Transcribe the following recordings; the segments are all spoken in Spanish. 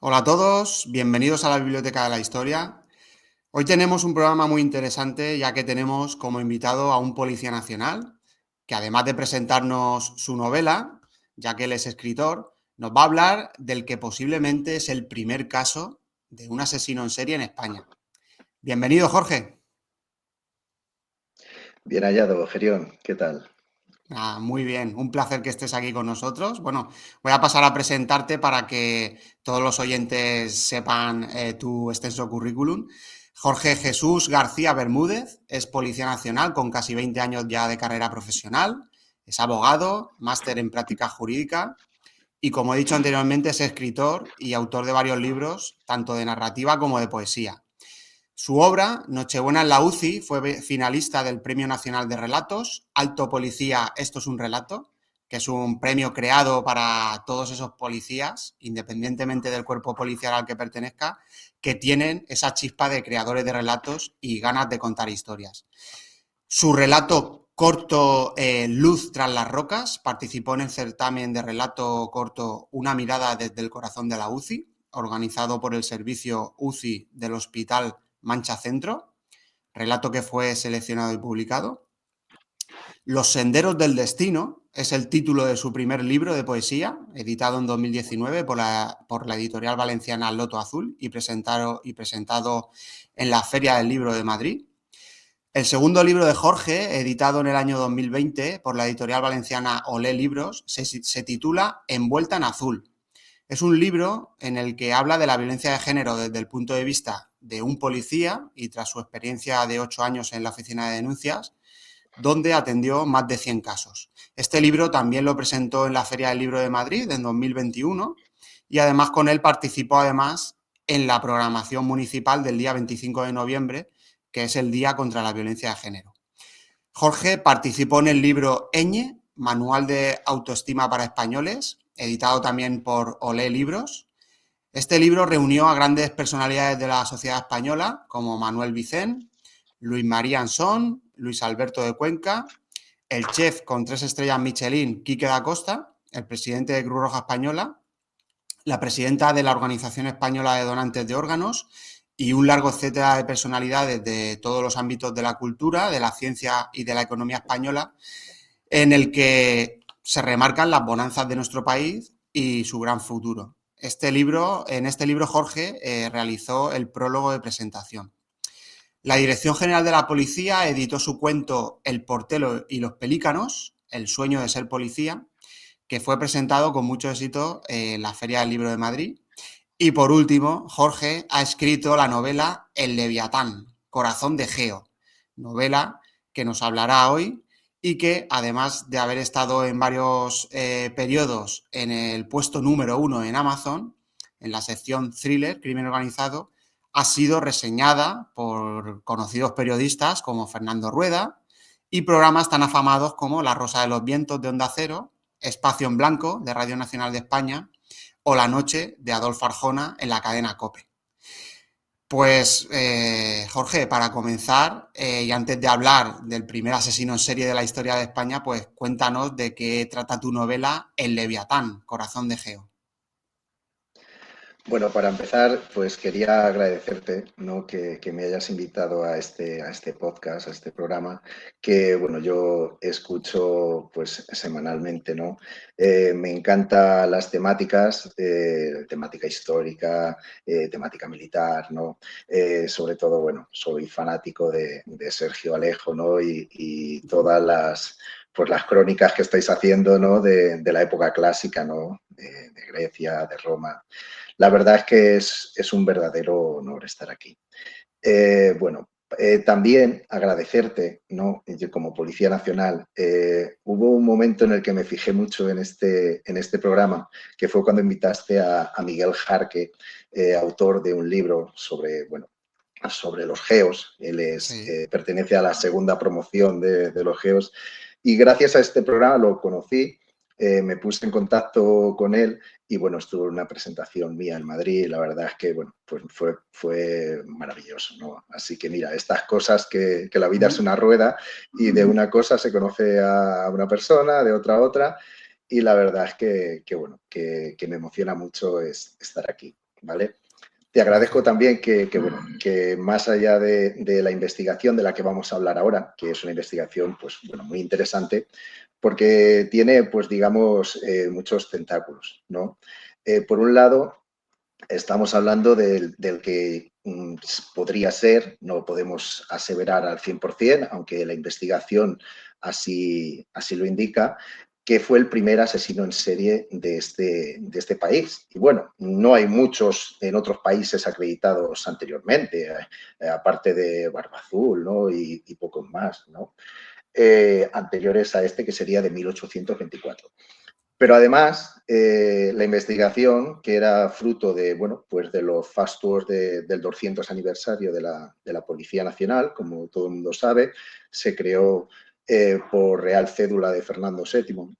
Hola a todos, bienvenidos a la Biblioteca de la Historia. Hoy tenemos un programa muy interesante ya que tenemos como invitado a un policía nacional que además de presentarnos su novela, ya que él es escritor, nos va a hablar del que posiblemente es el primer caso de un asesino en serie en España. Bienvenido, Jorge. Bien hallado, Gerión, ¿qué tal? Muy bien, un placer que estés aquí con nosotros. Bueno, voy a pasar a presentarte para que todos los oyentes sepan tu extenso currículum. Jorge Jesús García Bermúdez es policía nacional con casi 20 años ya de carrera profesional, es abogado, máster en práctica jurídica y, como he dicho anteriormente, es escritor y autor de varios libros, tanto de narrativa como de poesía. Su obra, Nochebuena en la UCI, fue finalista del Premio Nacional de Relatos, Alto Policía, esto es un relato, que es un premio creado para todos esos policías, independientemente del cuerpo policial al que pertenezca, que tienen esa chispa de creadores de relatos y ganas de contar historias. Su relato corto Luz tras las rocas participó en el certamen de relato corto Una mirada desde el corazón de la UCI, organizado por el servicio UCI del Hospital Mancha Centro, relato que fue seleccionado y publicado. Los senderos del destino es el título de su primer libro de poesía, editado en 2019 por la editorial valenciana Loto Azul y presentado en la Feria del Libro de Madrid. El segundo libro de Jorge, editado en el año 2020 por la editorial valenciana Olé Libros, se titula Envuelta en azul. Es un libro en el que habla de la violencia de género desde el punto de vista de un policía y tras su experiencia de 8 años en la oficina de denuncias, donde atendió más de 100 casos. Este libro también lo presentó en la Feria del Libro de Madrid en 2021 y además con él participó en la programación municipal del día 25 de noviembre, que es el Día contra la Violencia de Género. Jorge participó en el libro Ñ, Manual de Autoestima para Españoles, editado también por Olé Libros. Este libro reunió a grandes personalidades de la sociedad española como Manuel Vicent, Luis María Ansón, Luis Alberto de Cuenca, el chef con 3 estrellas Michelin, Quique da Costa, el presidente de Cruz Roja Española, la presidenta de la Organización Española de Donantes de Órganos y un largo etcétera de personalidades de todos los ámbitos de la cultura, de la ciencia y de la economía española, en el que se remarcan las bonanzas de nuestro país y su gran futuro. En este libro Jorge realizó el prólogo de presentación. La Dirección General de la Policía editó su cuento El portero y los pelícanos, El sueño de ser policía, que fue presentado con mucho éxito en la Feria del Libro de Madrid. Y por último, Jorge ha escrito la novela El Leviatán, Corazón de Geo, novela que nos hablará hoy y que, además de haber estado en varios periodos en el puesto número 1 en Amazon, en la sección Thriller, Crimen Organizado, ha sido reseñada por conocidos periodistas como Fernando Rueda y programas tan afamados como La Rosa de los Vientos de Onda Cero, Espacio en Blanco de Radio Nacional de España o La Noche de Adolfo Arjona en la cadena COPE. Pues, Jorge, para comenzar, y antes de hablar del primer asesino en serie de la historia de España, pues cuéntanos de qué trata tu novela El Leviatán, Corazón de Geo. Bueno, para empezar, pues quería agradecerte, ¿no? que me hayas invitado a este podcast, a este programa, que bueno, yo escucho pues semanalmente, ¿no? Me encantan las temáticas, temática histórica, temática militar, ¿no? Sobre todo, bueno, soy fanático de Sergio Alejo, ¿no? Y todas pues las crónicas que estáis haciendo, ¿no? De la época clásica, ¿no? De Grecia, de Roma. La verdad es que es un verdadero honor estar aquí. Bueno, también agradecerte, ¿no? Yo como Policía Nacional, hubo un momento en el que me fijé mucho en este programa, que fue cuando invitaste a Miguel Jarque, autor de un libro sobre, bueno, sobre los geos. Él Sí. pertenece a la segunda promoción de los geos y gracias a este programa lo conocí, me puse en contacto con él y bueno, estuvo en una presentación mía en Madrid y la verdad es que bueno, pues fue maravilloso, ¿no? Así que mira, estas cosas que la vida es una rueda y de una cosa se conoce a una persona, de otra a otra y la verdad es que bueno, que me emociona mucho estar aquí. ¿vale? Te agradezco también bueno, que más allá de la investigación de la que vamos a hablar ahora, que es una investigación pues, bueno, muy interesante, porque tiene, pues, digamos, muchos tentáculos, ¿no? Por un lado, estamos hablando del que podría ser, no podemos aseverar al 100%, aunque la investigación así lo indica, que fue el primer asesino en serie de este país. Y bueno, no hay muchos en otros países acreditados anteriormente, aparte de Barba Azul, ¿no? Y pocos más, ¿no? Anteriores a este, que sería de 1824. Pero además, la investigación, que era fruto de, bueno, pues de los fast tours del 200 aniversario de la Policía Nacional, como todo el mundo sabe, se creó por Real Cédula de Fernando VII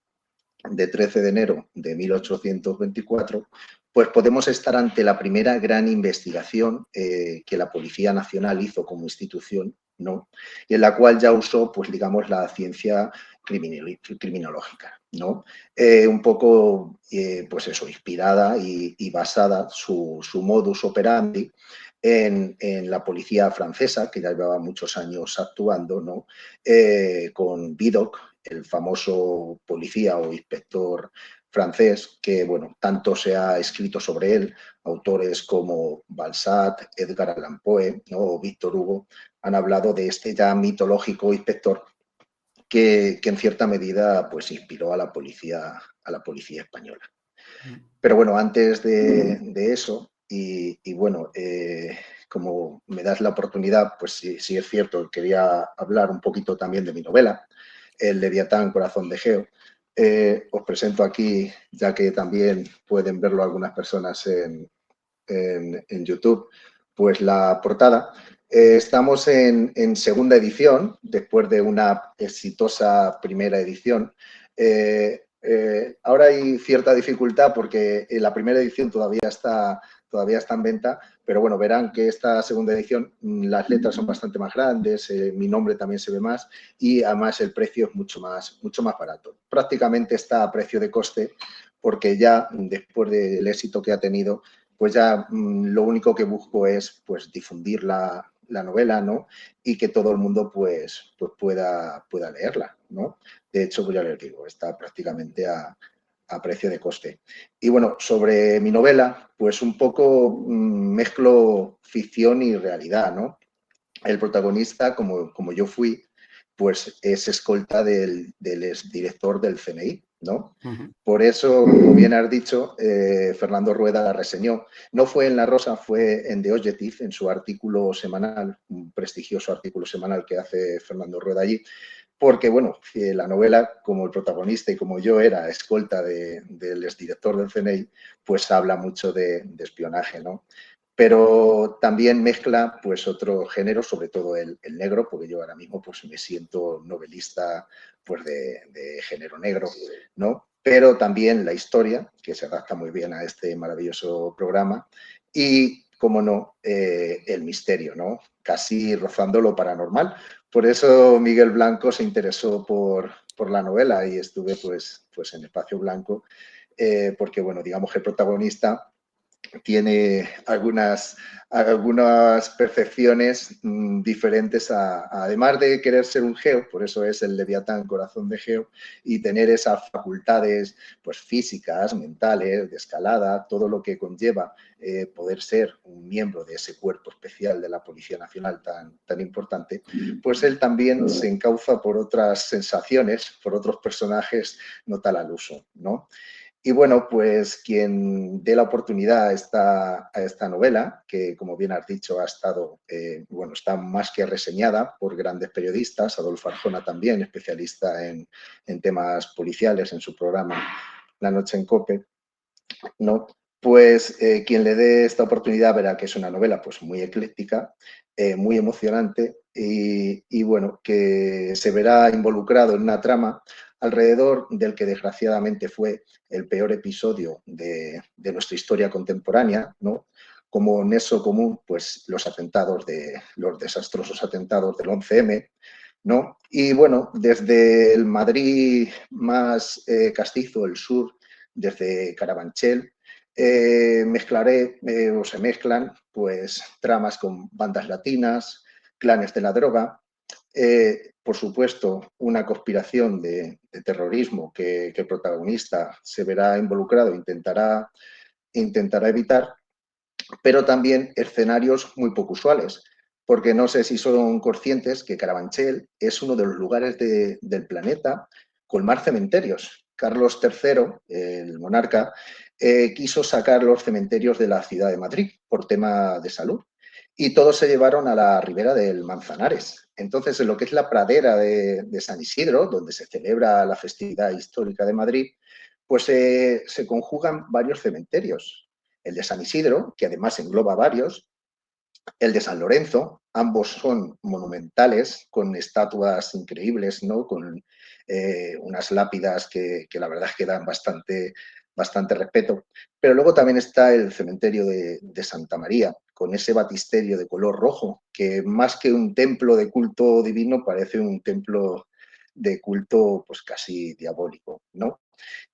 de 13 de enero de 1824, pues podemos estar ante la primera gran investigación que la Policía Nacional hizo como institución, ¿no? Y en la cual ya usó, pues digamos, la ciencia criminológica, ¿no? Un poco, pues eso, inspirada y basada su modus operandi en la policía francesa, que ya llevaba muchos años actuando, ¿no? Con Vidocq, el famoso policía o inspector francés, que, bueno, tanto se ha escrito sobre él, autores como Balzac, Edgar Allan Poe, ¿no? O Víctor Hugo, han hablado de este ya mitológico inspector que en cierta medida pues inspiró a la policía española. Pero bueno, antes de eso, y bueno, como me das la oportunidad, pues sí es cierto, quería hablar un poquito también de mi novela, El Leviatán, Corazón de Geo. Os presento aquí, ya que también pueden verlo algunas personas en YouTube, pues la portada. Estamos en segunda edición, después de una exitosa primera edición. Ahora hay cierta dificultad porque la primera edición todavía está en venta, pero bueno, verán que esta segunda edición las letras son bastante más grandes, mi nombre también se ve más y además el precio es mucho más barato. Prácticamente está a precio de coste porque ya después del éxito que ha tenido, pues ya lo único que busco es pues difundir la novela, ¿no? Y que todo el mundo pues pueda leerla, ¿no? De hecho, pues ya les digo, está prácticamente a precio de coste. Y bueno, sobre mi novela, pues un poco mezclo ficción y realidad, ¿no? El protagonista, como yo fui, pues es escolta del exdirector del CNI, ¿no? Por eso, como bien has dicho, Fernando Rueda la reseñó. No fue en La Rosa, fue en The Objective, en su artículo semanal, un prestigioso artículo semanal que hace Fernando Rueda allí, porque, bueno, la novela, como el protagonista y como yo era escolta del exdirector del CNI, pues habla mucho de espionaje, ¿no? Pero también mezcla pues otro género, sobre todo el negro, porque yo ahora mismo pues me siento novelista pues de género negro, ¿no? Pero también la historia, que se adapta muy bien a este maravilloso programa, y, como no, el misterio, ¿no? Casi rozando lo paranormal. Por eso Miguel Blanco se interesó por la novela y estuve pues en Espacio Blanco, porque, bueno, digamos que el protagonista tiene algunas percepciones diferentes además de querer ser un geo, por eso es el Leviatán, corazón de geo, y tener esas facultades pues físicas, mentales, de escalada, todo lo que conlleva poder ser un miembro de ese cuerpo especial de la Policía Nacional tan importante, pues él también se encauza por otras sensaciones, por otros personajes no tal al uso, ¿no? Y bueno, pues quien dé la oportunidad a esta novela, que como bien has dicho ha estado, bueno, está más que reseñada por grandes periodistas, Adolfo Arjona también, especialista en temas policiales en su programa La Noche en COPE, ¿no? Pues quien le dé esta oportunidad verá que es una novela pues muy ecléctica, muy emocionante y bueno, que se verá involucrado en una trama alrededor del que desgraciadamente fue el peor episodio de nuestra historia contemporánea, ¿no? Como nexo común, pues los desastrosos atentados del 11M, ¿no? Y bueno, desde el Madrid más castizo, el sur, desde Carabanchel, mezclaré o se mezclan pues tramas con bandas latinas, clanes de la droga, por supuesto, una conspiración de terrorismo que el protagonista se verá involucrado, intentará evitar, pero también escenarios muy poco usuales, porque no sé si son conscientes que Carabanchel es uno de los lugares del planeta con más cementerios. Carlos III, el monarca, quiso sacar los cementerios de la ciudad de Madrid por tema de salud y todos se llevaron a la ribera del Manzanares. Entonces, en lo que es la pradera de San Isidro, donde se celebra la festividad histórica de Madrid, pues se conjugan varios cementerios. El de San Isidro, que además engloba varios, el de San Lorenzo, ambos son monumentales, con estatuas increíbles, ¿no? Con unas lápidas que la verdad es que dan bastante respeto. Pero luego también está el cementerio de Santa María, con ese batisterio de color rojo, que más que un templo de culto divino parece un templo de culto pues casi diabólico, ¿no?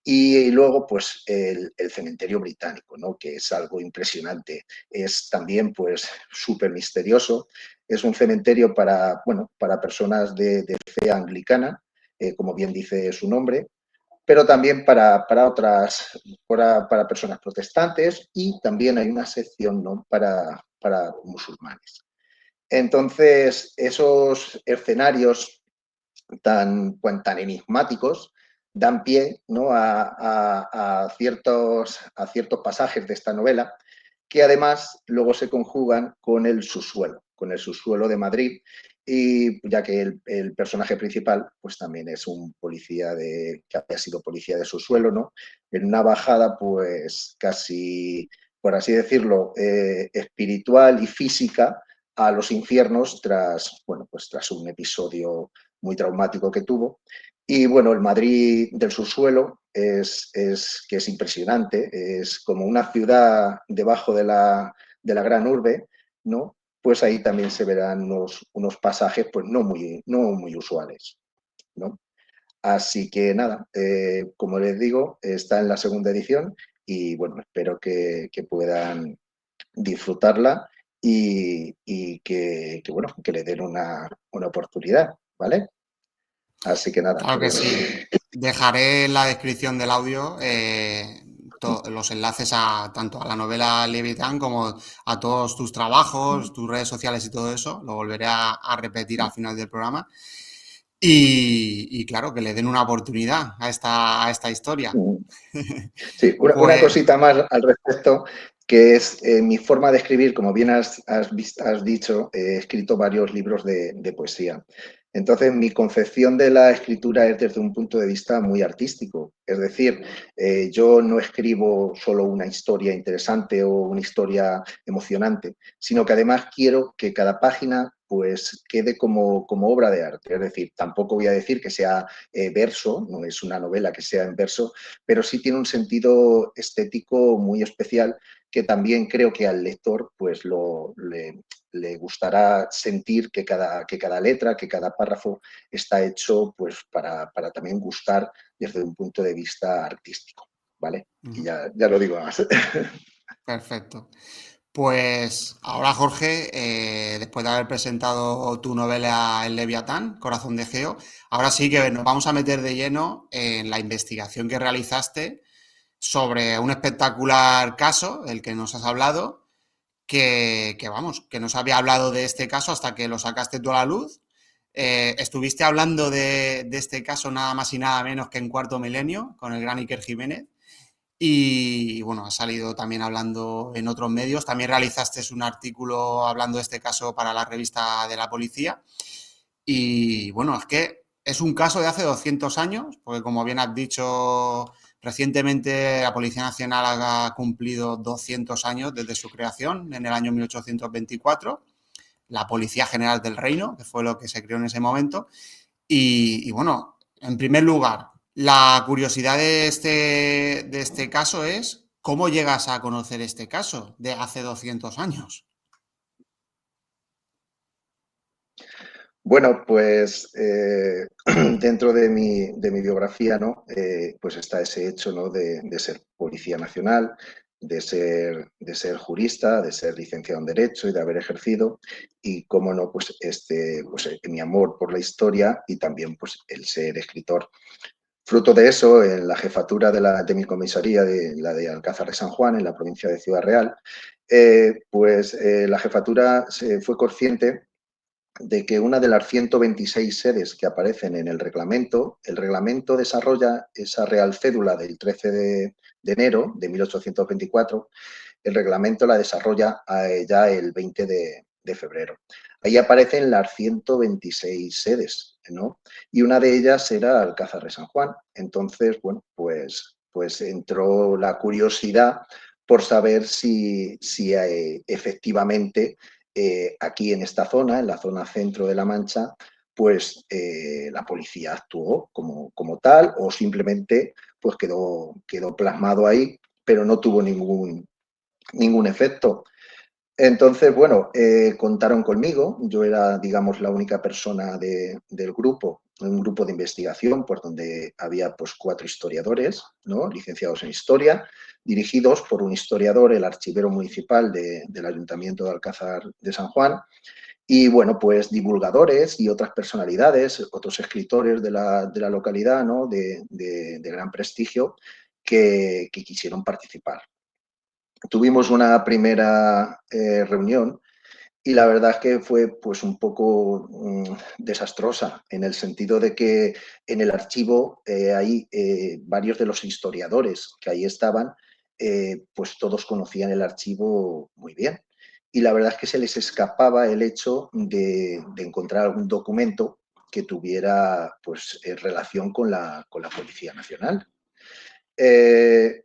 Y luego, pues, el cementerio británico, ¿no? Que es algo impresionante. Es también, pues, súper misterioso. Es un cementerio para, bueno, para personas de fe anglicana, como bien dice su nombre, pero también para personas protestantes y también hay una sección, ¿no? Para musulmanes. Entonces, esos escenarios tan enigmáticos dan pie, ¿no? A ciertos pasajes de esta novela que además luego se conjugan con el subsuelo de Madrid, y ya que el personaje principal pues también es un policía que había sido policía de subsuelo, ¿no? En una bajada pues casi, por así decirlo, espiritual y física a los infiernos bueno, pues tras un episodio muy traumático que tuvo. Y bueno, el Madrid del subsuelo que es impresionante, es como una ciudad debajo de la gran urbe, ¿no? Pues ahí también se verán unos pasajes pues no muy usuales, ¿no? Así que nada, como les digo, está en la segunda edición y bueno, espero que puedan disfrutarla y bueno, que le den una oportunidad, ¿vale? Así que nada, Claro que pues sí. Dejaré en la descripción del audio los enlaces a tanto a la novela Leviatán como a todos tus trabajos, tus redes sociales y todo eso. Lo volveré a repetir al final del programa. Y claro, que le den una oportunidad a esta historia. sí, una Pues cosita más al respecto, que es mi forma de escribir, como bien has dicho, he escrito varios libros de poesía. Entonces, mi concepción de la escritura es desde un punto de vista muy artístico. Es decir, yo no escribo solo una historia interesante o una historia emocionante, sino que además quiero que cada página pues quede como obra de arte. Es decir, tampoco voy a decir que sea verso, no es una novela que sea en verso, pero sí tiene un sentido estético muy especial que también creo que al lector pues le gustará sentir que cada letra, que cada párrafo está hecho pues para también gustar desde un punto de vista artístico, ¿vale? Y ya lo digo más. perfecto. Pues ahora, Jorge, después de haber presentado tu novela El Leviatán, Corazón de Geo, ahora sí que nos vamos a meter de lleno en la investigación que realizaste sobre un espectacular caso, el que nos has hablado, vamos, que no se había hablado de este caso hasta que lo sacaste tú a la luz. Estuviste hablando de este caso nada más y nada menos que en Cuarto Milenio, con el gran Iker Jiménez. Y bueno, has salido también hablando en otros medios. También realizaste un artículo hablando de este caso para la revista de la policía. Y bueno, es que es un caso de hace 200 años, porque como bien has dicho, recientemente la Policía Nacional ha cumplido 200 años desde su creación, en el año 1824, la Policía General del Reino, que fue lo que se creó en ese momento. Y bueno, en primer lugar, la curiosidad de este caso es cómo llegas a conocer este caso de hace 200 años. Bueno, pues dentro de mi biografía, ¿no? Pues está ese hecho, ¿no? De ser policía nacional, de ser jurista, de ser licenciado en Derecho y de haber ejercido, y cómo no, pues, mi amor por la historia y también pues, el ser escritor. Fruto de eso, en la jefatura de mi comisaría, la de Alcázar de San Juan, en la provincia de Ciudad Real, la jefatura fue consciente de que una de las 126 sedes que aparecen en el reglamento desarrolla esa Real Cédula del 13 de enero de 1824, el reglamento la desarrolla ya el 20 de febrero. Ahí aparecen las 126 sedes, ¿no? Y una de ellas era Alcázar de San Juan. Entonces, bueno, pues entró la curiosidad por saber si efectivamente aquí en esta zona, en la zona centro de La Mancha, pues la policía actuó como tal o simplemente pues quedó plasmado ahí, pero no tuvo ningún efecto. Entonces, bueno, contaron conmigo. Yo era, digamos, la única persona del grupo, un grupo de investigación, por donde había pues 4 historiadores, ¿no? Licenciados en Historia, dirigidos por un historiador, el archivero municipal del Ayuntamiento de Alcázar de San Juan, y, bueno, pues divulgadores y otras personalidades, otros escritores de la localidad, ¿no? de gran prestigio, que quisieron participar. Tuvimos una primera reunión y la verdad es que fue pues un poco desastrosa, en el sentido de que en el archivo hay varios de los historiadores que ahí estaban, pues todos conocían el archivo muy bien. Y la verdad es que se les escapaba el hecho de encontrar algún documento que tuviera pues relación con la Policía Nacional. El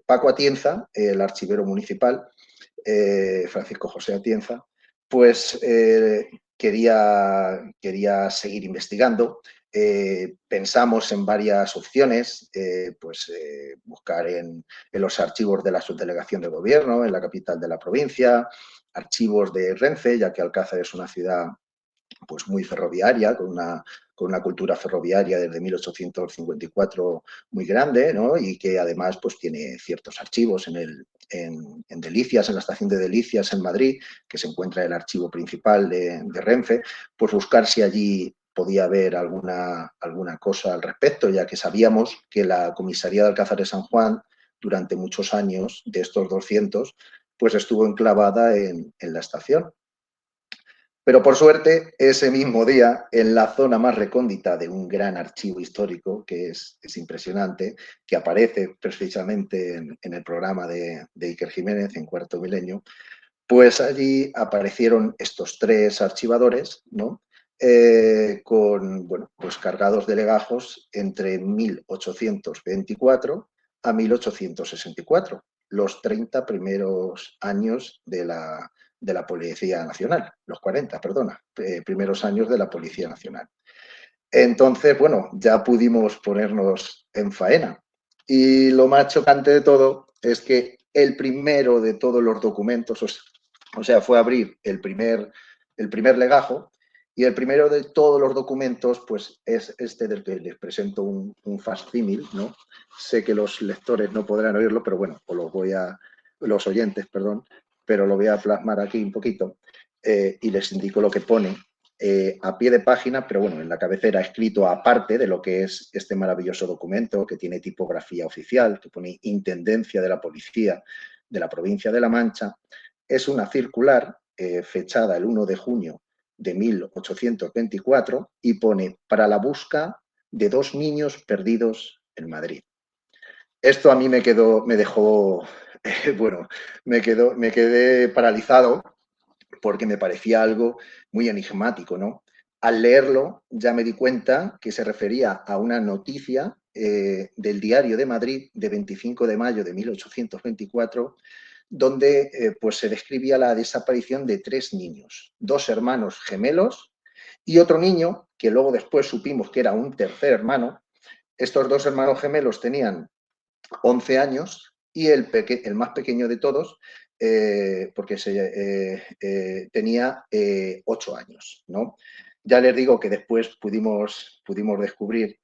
Paco Atienza, el archivero municipal, Francisco José Atienza, pues quería seguir investigando. Pensamos en varias opciones, buscar en los archivos de la subdelegación de gobierno, en la capital de la provincia, archivos de Renfe, ya que Alcázar es una ciudad pues muy ferroviaria, con una cultura ferroviaria desde 1854 muy grande, ¿no? Y que además pues tiene ciertos archivos en Delicias, en la estación de Delicias en Madrid, que se encuentra el archivo principal de Renfe, pues buscar si allí podía haber alguna cosa al respecto, ya que sabíamos que la comisaría de Alcázar de San Juan durante muchos años, de estos 200, pues estuvo enclavada en la estación. Pero por suerte, ese mismo día, en la zona más recóndita de un gran archivo histórico, que es impresionante, que aparece precisamente en el programa de Iker Jiménez, en Cuarto Milenio, pues allí aparecieron estos 3 archivadores, ¿no? Pues cargados de legajos entre 1824 a 1864, los 30 primeros años de la Policía Nacional, los 40, perdona, primeros años de la Policía Nacional. Entonces, bueno, ya pudimos ponernos en faena. Y lo más chocante de todo es que el primero de todos los documentos, o sea, fue abrir el primer legajo, y el primero de todos los documentos pues es este del que les presento un facsímil, ¿no? Sé que los lectores no podrán oírlo, pero bueno, los oyentes, perdón, pero lo voy a plasmar aquí un poquito y les indico lo que pone a pie de página, pero bueno, en la cabecera escrito aparte de lo que es este maravilloso documento, que tiene tipografía oficial, que pone Intendencia de la Policía de la Provincia de La Mancha. Es una circular fechada el 1 de junio de 1824 y pone para la busca de 2 niños perdidos en Madrid. Esto a mí me dejó, bueno, me quedé paralizado, porque me parecía algo muy enigmático, ¿no? Al leerlo ya me di cuenta que se refería a una noticia del Diario de Madrid de 25 de mayo de 1824, donde pues se describía la desaparición de 3 niños, 2 hermanos gemelos y otro niño que luego después supimos que era un tercer hermano. Estos 2 hermanos gemelos tenían 11 años y el más pequeño de todos, porque tenía 8 años, ¿no? Ya les digo que después pudimos descubrir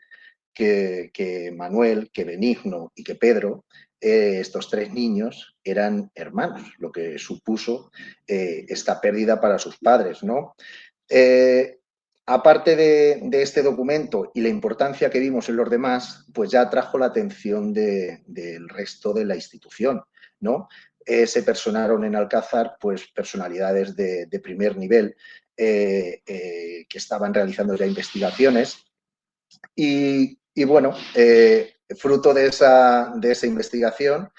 que Manuel, que Benigno y que Pedro estos 3 niños eran hermanos, lo que supuso esta pérdida para sus padres, ¿no? Eh, Aparte de este documento y la importancia que vimos en los demás, pues ya atrajo la atención del resto de la institución, ¿no? Se personaron en Alcázar pues personalidades de primer nivel que estaban realizando ya investigaciones y bueno, fruto de esa investigación,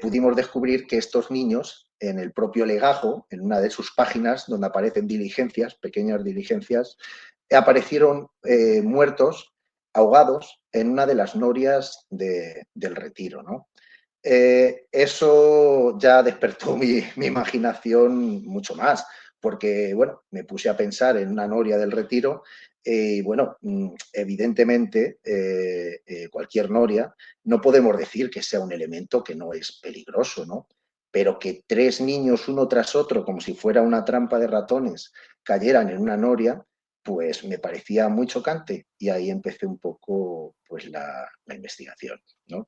pudimos descubrir que estos niños, en el propio legajo, en una de sus páginas, donde aparecen diligencias, pequeñas diligencias, aparecieron muertos, ahogados, en una de las norias del Retiro, ¿no? Eso ya despertó mi imaginación mucho más, porque, bueno, me puse a pensar en una noria del Retiro y, bueno, evidentemente, cualquier noria, no podemos decir que sea un elemento que no es peligroso, ¿no? Pero que 3 niños uno tras otro, como si fuera una trampa de ratones, cayeran en una noria, pues me parecía muy chocante y ahí empecé un poco pues la investigación, ¿no?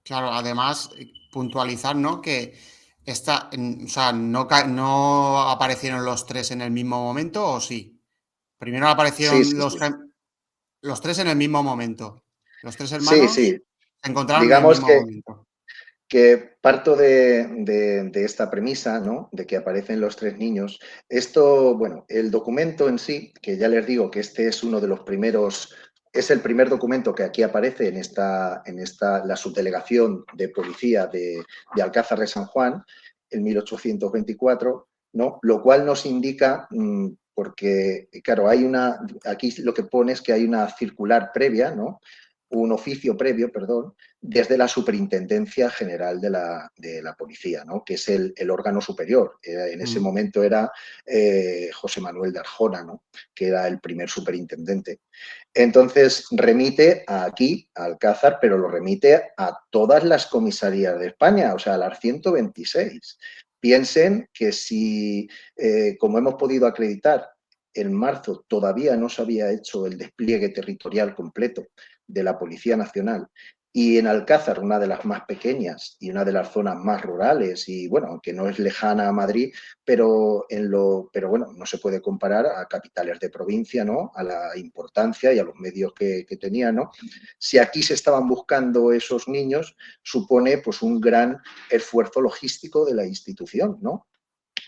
Claro, además, puntualizar, ¿no? Que o sea, no aparecieron los 3 en el mismo momento, ¿o sí? Primero Sí, aparecieron sí, sí. los 3 en el mismo momento. Los 3 Sí, hermanos sí. se encontraron en el Digamos mismo momento. que parto de esta premisa, ¿no? De que aparecen los 3 niños. Esto, bueno, el documento en sí, que ya les digo que este es uno de los primeros, es el primer documento que aquí aparece la subdelegación de policía de Alcázar de San Juan, en 1824, ¿no? Lo cual nos indica, porque, claro, aquí lo que pone es que hay una circular previa, ¿no? Un oficio previo, perdón, desde la Superintendencia General de la Policía, ¿no? Que es el órgano superior. En ese Mm. momento era José Manuel de Arjona, ¿no? Que era el primer superintendente. Entonces remite aquí, a Alcázar, pero lo remite a todas las comisarías de España, o sea, a las 126. Piensen que si, como hemos podido acreditar, en marzo todavía no se había hecho el despliegue territorial completo de la Policía Nacional y en Alcázar, una de las más pequeñas y una de las zonas más rurales, y bueno, aunque no es lejana a Madrid, pero bueno, no se puede comparar a capitales de provincia, ¿no? A la importancia y a los medios que tenía, ¿no? Si aquí se estaban buscando esos niños, supone pues un gran esfuerzo logístico de la institución, ¿no?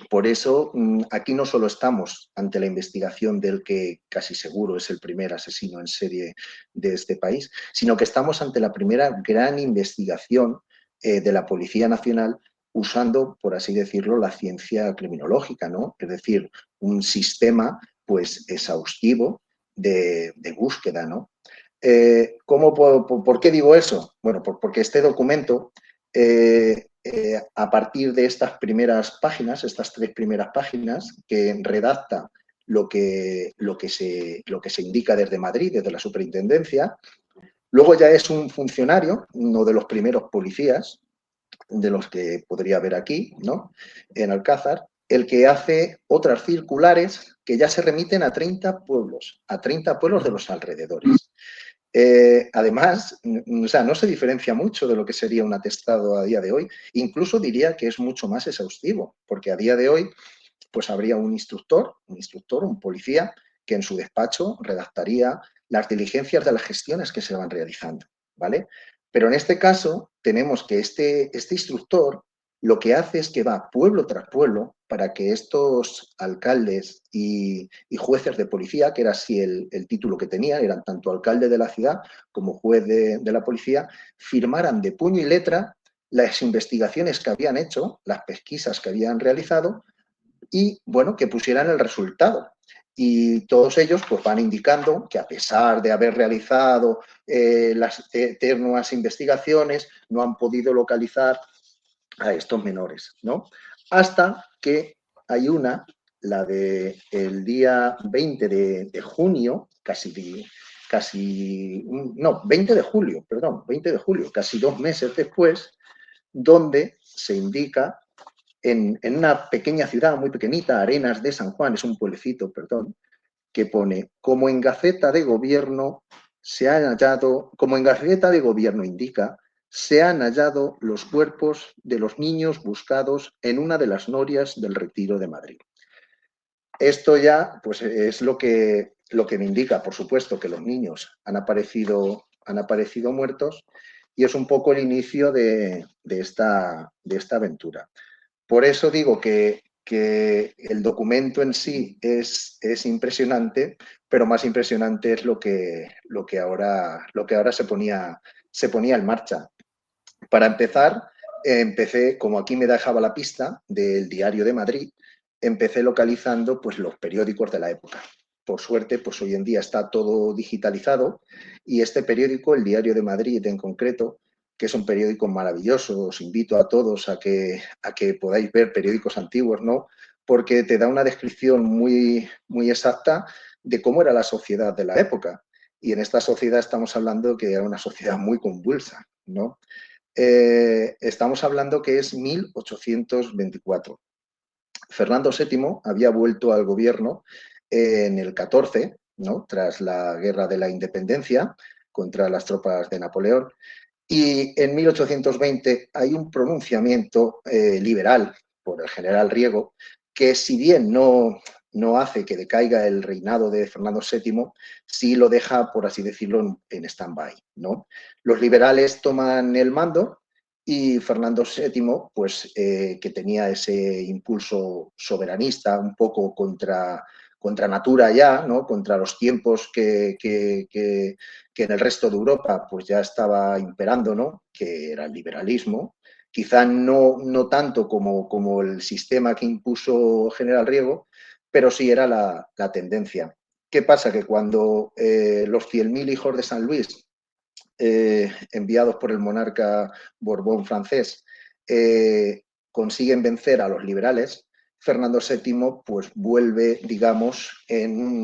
Por eso, aquí no solo estamos ante la investigación del que casi seguro es el primer asesino en serie de este país, sino que estamos ante la primera gran investigación de la Policía Nacional usando, por así decirlo, la ciencia criminológica, ¿no? Es decir, un sistema pues exhaustivo de búsqueda, ¿no? ¿Por qué digo eso? Bueno, porque este documento a partir de estas primeras páginas, estas 3 primeras páginas, que redacta lo que se indica desde Madrid, desde la superintendencia. Luego ya es un funcionario, uno de los primeros policías, de los que podría haber aquí, ¿no? En Alcázar, el que hace otras circulares que ya se remiten a 30 pueblos de los alrededores. Además, o sea, no se diferencia mucho de lo que sería un atestado a día de hoy. Incluso diría que es mucho más exhaustivo, porque a día de hoy pues habría un policía, que en su despacho redactaría las diligencias de las gestiones que se van realizando, ¿vale? Pero en este caso tenemos que este instructor lo que hace es que va pueblo tras pueblo para que estos alcaldes y jueces de policía, que era así el título que tenían, eran tanto alcalde de la ciudad como juez de la policía, firmaran de puño y letra las investigaciones que habían hecho, las pesquisas que habían realizado y, bueno, que pusieran el resultado. Y todos ellos pues, van indicando que a pesar de haber realizado las eternas investigaciones, no han podido localizar a estos menores, ¿no? Hasta que hay una, la del día 20 de junio, no, 20 de julio, perdón, 20 de julio, casi 2 meses después, donde se indica en una pequeña ciudad muy pequeñita, Arenas de San Juan, es un pueblecito, perdón, que pone, como en Gaceta de Gobierno se ha hallado, como en Gaceta de Gobierno indica, se han hallado los cuerpos de los niños buscados en una de las norias del Retiro de Madrid. Esto ya pues, es lo que me indica, por supuesto, que los niños han aparecido muertos, y es un poco el inicio de esta aventura. Por eso digo que el documento en sí es impresionante, pero más impresionante es lo que ahora se ponía en marcha. Para empezar, empecé, como aquí me dejaba la pista del Diario de Madrid, empecé localizando pues, los periódicos de la época. Por suerte, pues hoy en día está todo digitalizado, y este periódico, el Diario de Madrid en concreto, que es un periódico maravilloso, os invito a todos a que podáis ver periódicos antiguos, ¿no? Porque te da una descripción muy, muy exacta de cómo era la sociedad de la época. Y en esta sociedad estamos hablando que era una sociedad muy convulsa, ¿no? Estamos hablando que es 1824. Fernando VII había vuelto al gobierno en el 14, ¿no? Tras la Guerra de la Independencia contra las tropas de Napoleón, y en 1820 hay un pronunciamiento liberal por el general Riego, que si bien no hace que decaiga el reinado de Fernando VII, sí lo deja, por así decirlo, en stand-by, ¿no? Los liberales toman el mando, y Fernando VII, pues, que tenía ese impulso soberanista, un poco contra natura ya, ¿no? Contra los tiempos que en el resto de Europa pues ya estaba imperando, ¿no? Que era el liberalismo, quizá no tanto como el sistema que impuso General Riego, pero sí era la tendencia. ¿Qué pasa? Que cuando los 100.000 hijos de San Luis, enviados por el monarca Borbón francés, consiguen vencer a los liberales, Fernando VII pues vuelve, digamos,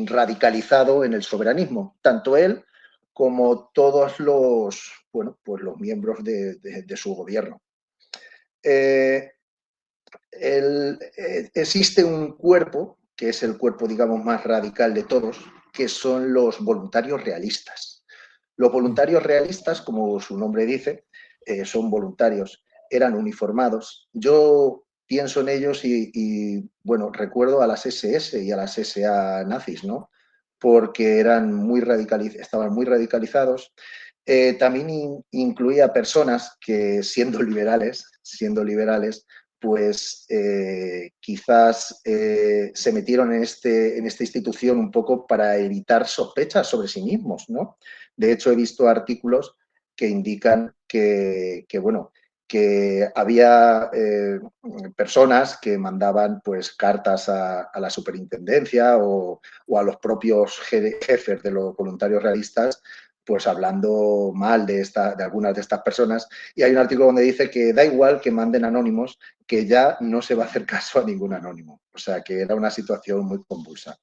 radicalizado en el soberanismo, tanto él como todos los, bueno, pues los miembros de su gobierno. Existe un cuerpo, que es el cuerpo, digamos, más radical de todos, que son los voluntarios realistas. Los voluntarios realistas, como su nombre dice, son voluntarios, eran uniformados. Yo pienso en ellos y, bueno, recuerdo a las SS y a las SA nazis, ¿no? Porque estaban muy radicalizados. También incluía personas que, siendo liberales, pues quizás se metieron en esta institución un poco para evitar sospechas sobre sí mismos, ¿no? De hecho, he visto artículos que indican bueno, que había personas que mandaban pues cartas a la superintendencia o a los propios jefes de los voluntarios realistas, pues hablando mal de algunas de estas personas, y hay un artículo donde dice que da igual que manden anónimos, que ya no se va a hacer caso a ningún anónimo. O sea, que era una situación muy convulsa.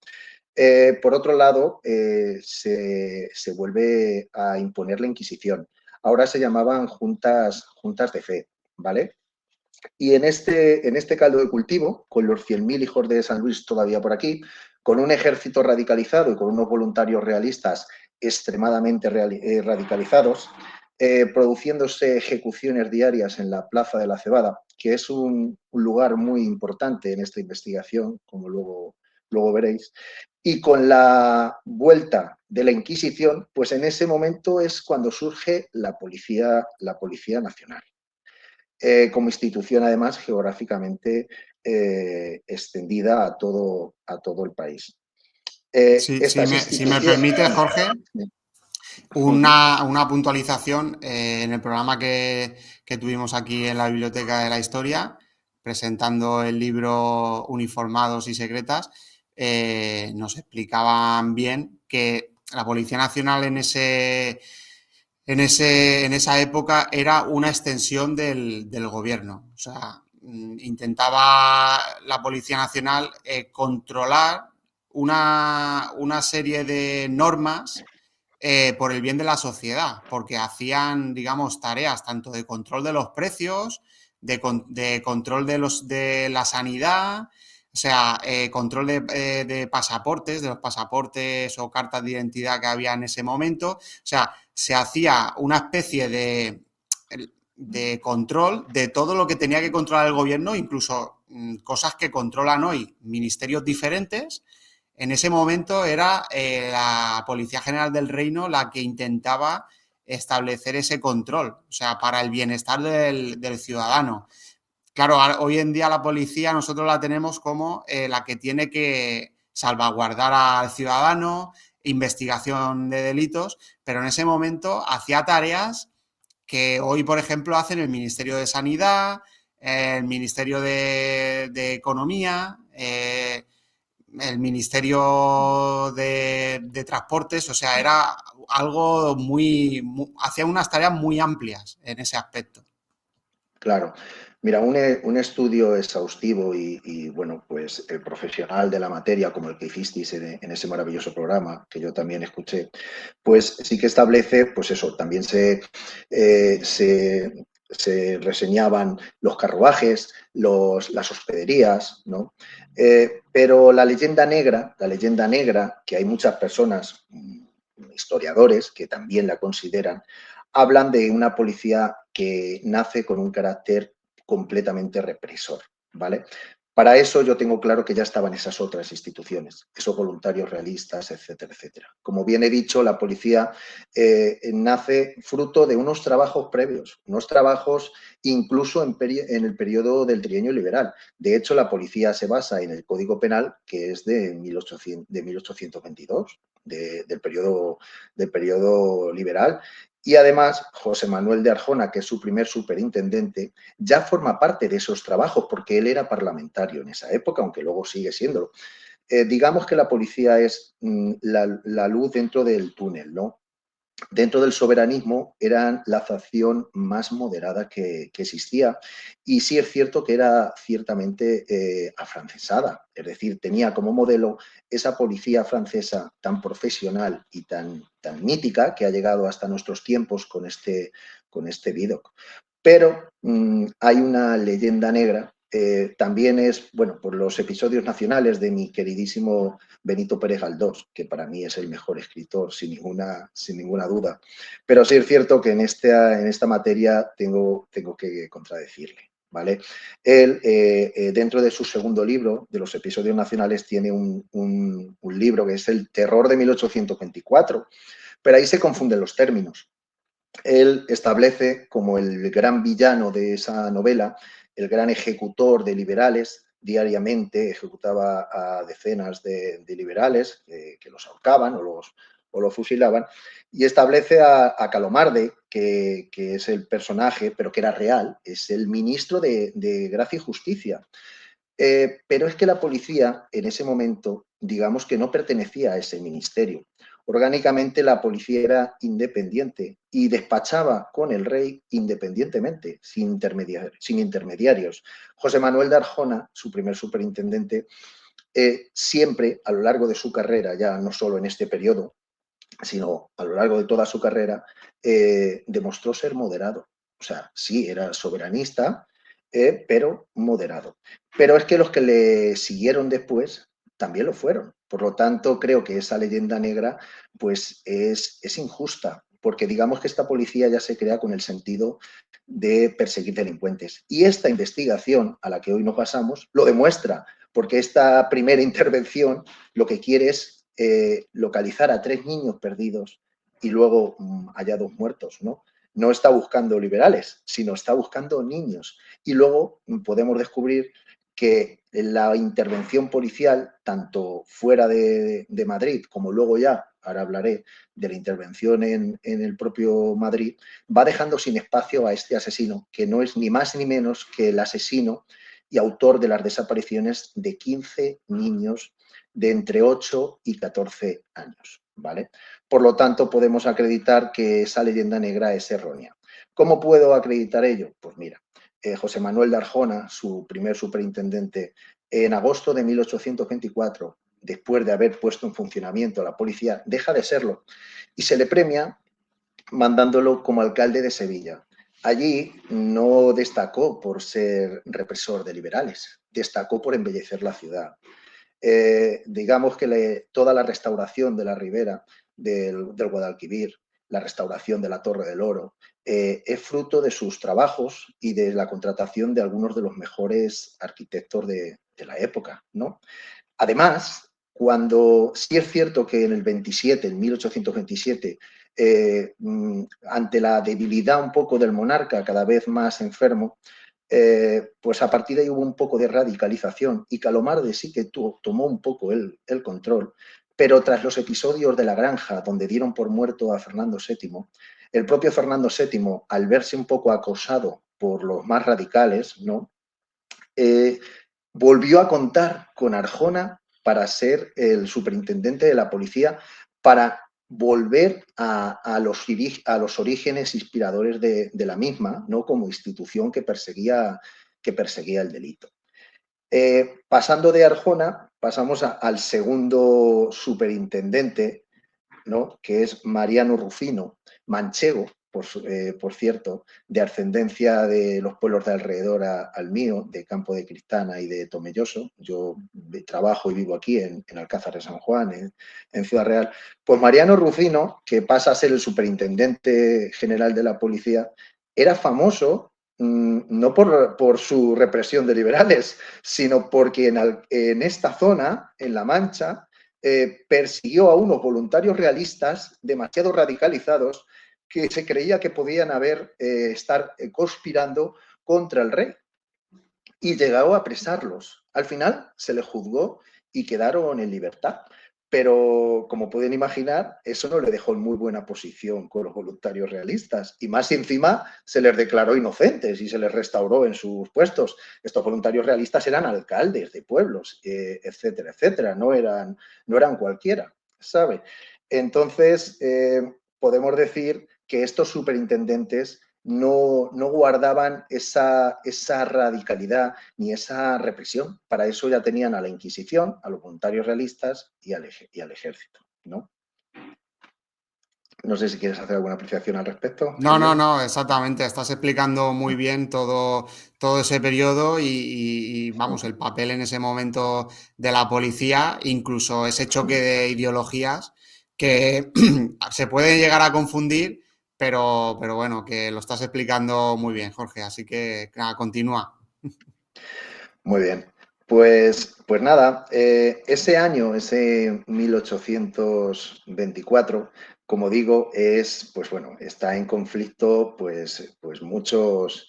Por otro lado, se vuelve a imponer la Inquisición. Ahora se llamaban juntas de fe, ¿vale? Y en este caldo de cultivo, con los 100.000 hijos de San Luis todavía por aquí, con un ejército radicalizado y con unos voluntarios realistas extremadamente radicalizados, produciéndose ejecuciones diarias en la Plaza de la Cebada, que es un lugar muy importante en esta investigación, como luego veréis, y con la vuelta de la Inquisición, pues en ese momento es cuando surge la Policía Nacional. Como institución, además, geográficamente extendida a todo el país. Si me permite, Jorge, una puntualización. En el programa que tuvimos aquí en la Biblioteca de la Historia, presentando el libro Uniformados y Secretas, nos explicaban bien que la Policía Nacional en esa época era una extensión del gobierno. O sea, intentaba la Policía Nacional controlar una serie de normas por el bien de la sociedad, porque hacían, digamos, tareas tanto de control de los precios, de control de la sanidad, o sea, control de pasaportes, de los pasaportes o cartas de identidad que había en ese momento. O sea, se hacía una especie de... de control de todo lo que tenía que controlar el gobierno, incluso cosas que controlan hoy ministerios diferentes. En ese momento era la Policía General del Reino la que intentaba establecer ese control, o sea, para el bienestar del ciudadano. Claro, hoy en día la policía nosotros la tenemos como la que tiene que salvaguardar al ciudadano, investigación de delitos, pero en ese momento hacía tareas que hoy, por ejemplo, hacen el Ministerio de Sanidad, el Ministerio de Economía, el Ministerio de Transportes, o sea, era algo hacía unas tareas muy amplias en ese aspecto. Claro. Mira, un estudio exhaustivo y, bueno, pues profesional de la materia, como el que hicisteis en ese maravilloso programa, que yo también escuché, pues sí que establece, pues eso, también se reseñaban los carruajes, las hospederías, ¿no? Pero la leyenda negra, que hay muchas personas, historiadores, que también la consideran, hablan de una policía que nace con un carácter completamente represor, ¿vale? Para eso yo tengo claro que ya estaban esas otras instituciones, esos voluntarios realistas, etcétera, etcétera. Como bien he dicho, la policía nace fruto de unos trabajos previos, unos trabajos incluso en el periodo del trienio liberal. De hecho, la policía se basa en el Código Penal, que es de 1822, del periodo liberal. Y además, José Manuel de Arjona, que es su primer superintendente, ya forma parte de esos trabajos porque él era parlamentario en esa época, aunque luego sigue siéndolo. Digamos que la policía es la luz dentro del túnel, ¿no? Dentro del soberanismo eran la facción más moderada que existía y sí es cierto que era ciertamente afrancesada, es decir, tenía como modelo esa policía francesa tan profesional y tan mítica que ha llegado hasta nuestros tiempos con este Vidocq. Pero hay una leyenda negra, también es, bueno, por los episodios nacionales de mi queridísimo Benito Pérez Galdós, que para mí es el mejor escritor, sin ninguna duda. Pero sí es cierto que en esta materia tengo que contradecirle, ¿vale? Él, dentro de su segundo libro, de los episodios nacionales, tiene un libro que es El terror de 1824, pero ahí se confunden los términos. Él establece como el gran villano de esa novela, el gran ejecutor de liberales, diariamente ejecutaba a decenas de liberales que los ahorcaban o los fusilaban, y establece a Calomarde, que es el personaje, pero que era real, es el ministro de Gracia y Justicia. Pero es que la policía en ese momento, digamos que no pertenecía a ese ministerio. Orgánicamente la policía era independiente y despachaba con el rey independientemente, sin intermediarios. José Manuel de Arjona, su primer superintendente, siempre a lo largo de su carrera, ya no solo en este periodo, sino a lo largo de toda su carrera, demostró ser moderado. O sea, sí, era soberanista, pero moderado. Pero es que los que le siguieron después también lo fueron. Por lo tanto, creo que esa leyenda negra pues es injusta, porque digamos que esta policía ya se crea con el sentido de perseguir delincuentes. Y esta investigación a la que hoy nos pasamos lo demuestra, porque esta primera intervención lo que quiere es localizar a 3 niños perdidos y luego hallados muertos, ¿no? No está buscando liberales, sino está buscando niños. Y luego podemos descubrir que la intervención policial, tanto fuera de Madrid como luego ya, ahora hablaré de la intervención en el propio Madrid, va dejando sin espacio a este asesino, que no es ni más ni menos que el asesino y autor de las desapariciones de 15 niños de entre 8 y 14 años, ¿vale? Por lo tanto, podemos acreditar que esa leyenda negra es errónea. ¿Cómo puedo acreditar ello? Pues mira, José Manuel de Arjona, su primer superintendente, en agosto de 1824, después de haber puesto en funcionamiento la policía, deja de serlo y se le premia mandándolo como alcalde de Sevilla. Allí no destacó por ser represor de liberales, destacó por embellecer la ciudad. Digamos que toda la restauración de la ribera del Guadalquivir, la restauración de la Torre del Oro, es fruto de sus trabajos y de la contratación de algunos de los mejores arquitectos de la época, ¿no? Además, cuando sí es cierto que en el 27, en 1827, ante la debilidad un poco del monarca, cada vez más enfermo, pues a partir de ahí hubo un poco de radicalización y Calomarde sí que tomó un poco el control, pero tras los episodios de la Granja, donde dieron por muerto a Fernando VII, el propio Fernando VII, al verse un poco acosado por los más radicales, ¿no? Volvió a contar con Arjona para ser el superintendente de la policía, para volver a los orígenes inspiradores de la misma, ¿no? Como institución que perseguía el delito. Pasando de Arjona, pasamos al segundo superintendente, ¿no? Que es Mariano Rufino, manchego, por cierto, de ascendencia de los pueblos de alrededor al mío, de Campo de Cristana y de Tomelloso. Yo trabajo y vivo aquí en Alcázar de San Juan, en Ciudad Real. Pues Mariano Rufino, que pasa a ser el superintendente general de la policía, era famoso no por su represión de liberales, sino porque en esta zona, en La Mancha, persiguió a unos voluntarios realistas demasiado radicalizados que se creía que podían estar conspirando contra el rey y llegó a apresarlos. Al final se les juzgó y quedaron en libertad. Pero, como pueden imaginar, eso no le dejó en muy buena posición con los voluntarios realistas. Y más encima se les declaró inocentes y se les restauró en sus puestos. Estos voluntarios realistas eran alcaldes de pueblos, etcétera, etcétera. No eran cualquiera, ¿sabe? Entonces, podemos decir que estos superintendentes no guardaban esa radicalidad ni esa represión. Para eso ya tenían a la Inquisición, a los voluntarios realistas y al ejército, ¿no? No sé si quieres hacer alguna apreciación al respecto, No, no, Javier. no, exactamente. Estás explicando muy bien todo ese periodo vamos, el papel en ese momento de la policía, incluso ese choque de ideologías que se pueden llegar a confundir, pero bueno, que lo estás explicando muy bien, Jorge. Así que nada, continúa. Muy bien. Pues nada, ese año, ese 1824, como digo, pues bueno, está en conflicto pues muchos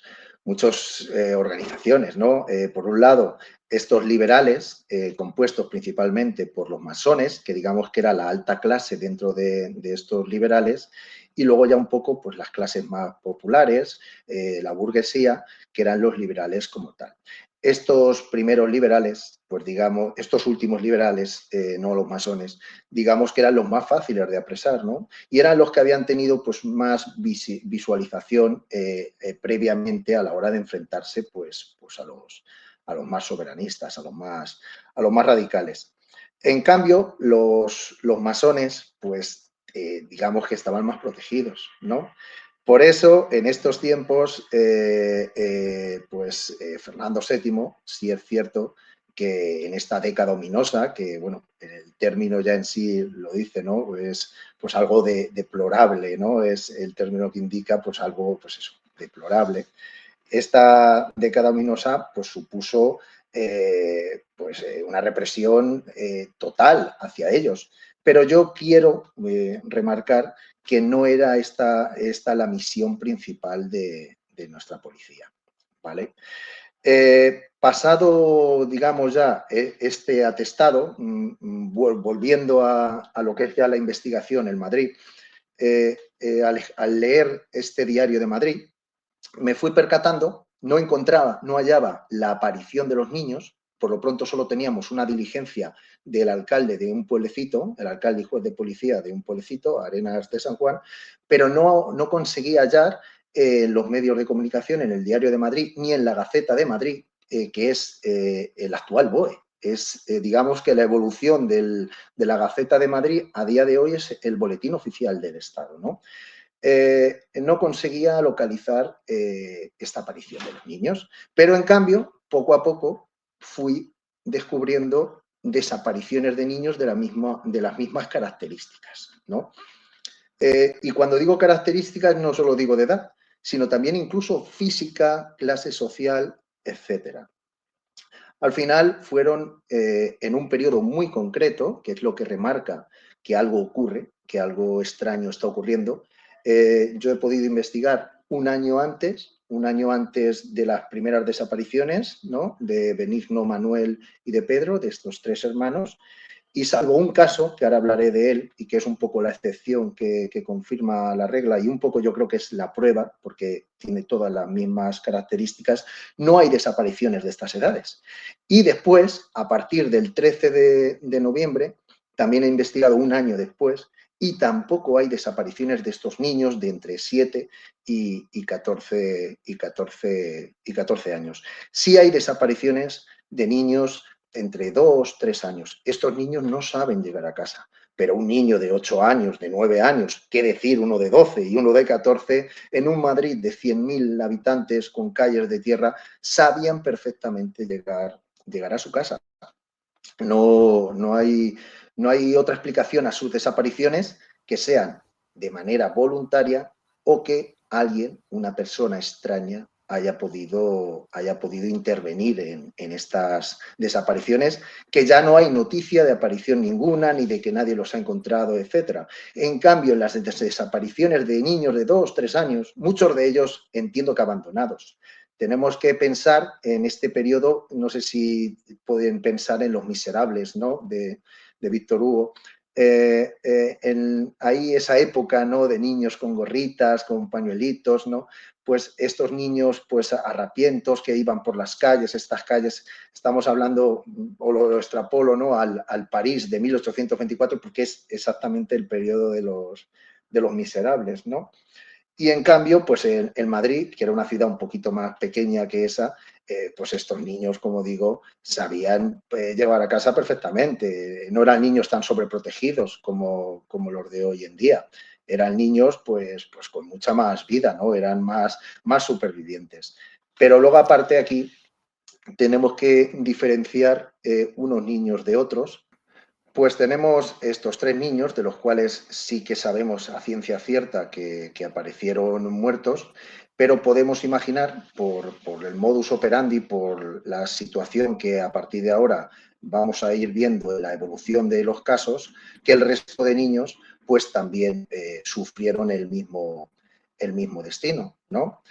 organizaciones, ¿no? Por un lado, estos liberales, compuestos principalmente por los masones, que digamos que era la alta clase dentro de estos liberales, y luego ya un poco pues las clases más populares, la burguesía, que eran los liberales como tal. Estos primeros liberales, pues digamos, estos últimos liberales, no los masones, digamos que eran los más fáciles de apresar, ¿no? Y eran los que habían tenido pues más visualización previamente a la hora de enfrentarse pues a los más soberanistas, a los más radicales. En cambio, los masones, pues digamos que estaban más protegidos, ¿no? Por eso, en estos tiempos, Fernando VII, sí es cierto que en esta década ominosa, que bueno, el término ya en sí lo dice, ¿no? Es pues algo deplorable, ¿no? Es el término que indica pues algo, pues eso, deplorable. Esta década ominosa pues supuso una represión total hacia ellos. Pero yo quiero remarcar que no era esta la misión principal de nuestra policía, ¿vale? Pasado, digamos ya, este atestado, volviendo a lo que es ya la investigación en Madrid, al leer este diario de Madrid, me fui percatando, no hallaba la aparición de los niños. Por lo pronto solo teníamos una diligencia del alcalde de un pueblecito, el alcalde y juez de policía de un pueblecito, Arenas de San Juan, pero no conseguí hallar en los medios de comunicación, en el Diario de Madrid, ni en la Gaceta de Madrid, que es el actual BOE. Es, digamos que la evolución de la Gaceta de Madrid a día de hoy es el boletín oficial del Estado, ¿no? No conseguía localizar esta aparición de los niños. Pero en cambio, poco a poco, fui descubriendo desapariciones de niños de las mismas características, ¿no? Y cuando digo características no solo digo de edad, sino también incluso física, clase social, etcétera. Al final fueron en un periodo muy concreto, que es lo que remarca que algo ocurre, que algo extraño está ocurriendo. Yo he podido investigar un año antes de las primeras desapariciones, ¿no?, de Benigno, Manuel y de Pedro, de estos tres hermanos, y salvo un caso, que ahora hablaré de él, y que es un poco la excepción que confirma la regla, y un poco yo creo que es la prueba, porque tiene todas las mismas características, no hay desapariciones de estas edades. Y después, a partir del 13 de noviembre, también he investigado un año después, y tampoco hay desapariciones de estos niños de entre 7 y 14 años. Sí hay desapariciones de niños entre 2, 3 años. Estos niños no saben llegar a casa, pero un niño de 8 años, de 9 años, qué decir, uno de 12 y uno de 14, en un Madrid de 100.000 habitantes con calles de tierra, sabían perfectamente llegar a su casa. No hay otra explicación a sus desapariciones que sean de manera voluntaria o que alguien, una persona extraña, haya podido intervenir en estas desapariciones, que ya no hay noticia de aparición ninguna, ni de que nadie los ha encontrado, etc. En cambio, en las desapariciones de niños de 2, 3 años, muchos de ellos entiendo que abandonados. Tenemos que pensar en este periodo, no sé si pueden pensar en Los Miserables, ¿no?, de Víctor Hugo. Ahí esa época, ¿no?, de niños con gorritas, con pañuelitos, ¿no?, pues estos niños pues harapientos que iban por las calles, estas calles, estamos hablando, o lo extrapolo, ¿no?, al París de 1824, porque es exactamente el periodo de los Miserables, ¿no? Y en cambio, pues en Madrid, que era una ciudad un poquito más pequeña que esa, pues estos niños, como digo, sabían llevar a casa perfectamente. No eran niños tan sobreprotegidos como los de hoy en día. Eran niños pues con mucha más vida, ¿no? Eran más supervivientes. Pero luego, aparte, aquí tenemos que diferenciar unos niños de otros. Pues tenemos estos tres niños, de los cuales sí que sabemos a ciencia cierta que aparecieron muertos, pero podemos imaginar, por el modus operandi, por la situación que a partir de ahora vamos a ir viendo en la evolución de los casos, que el resto de niños pues también sufrieron el mismo destino, ¿no?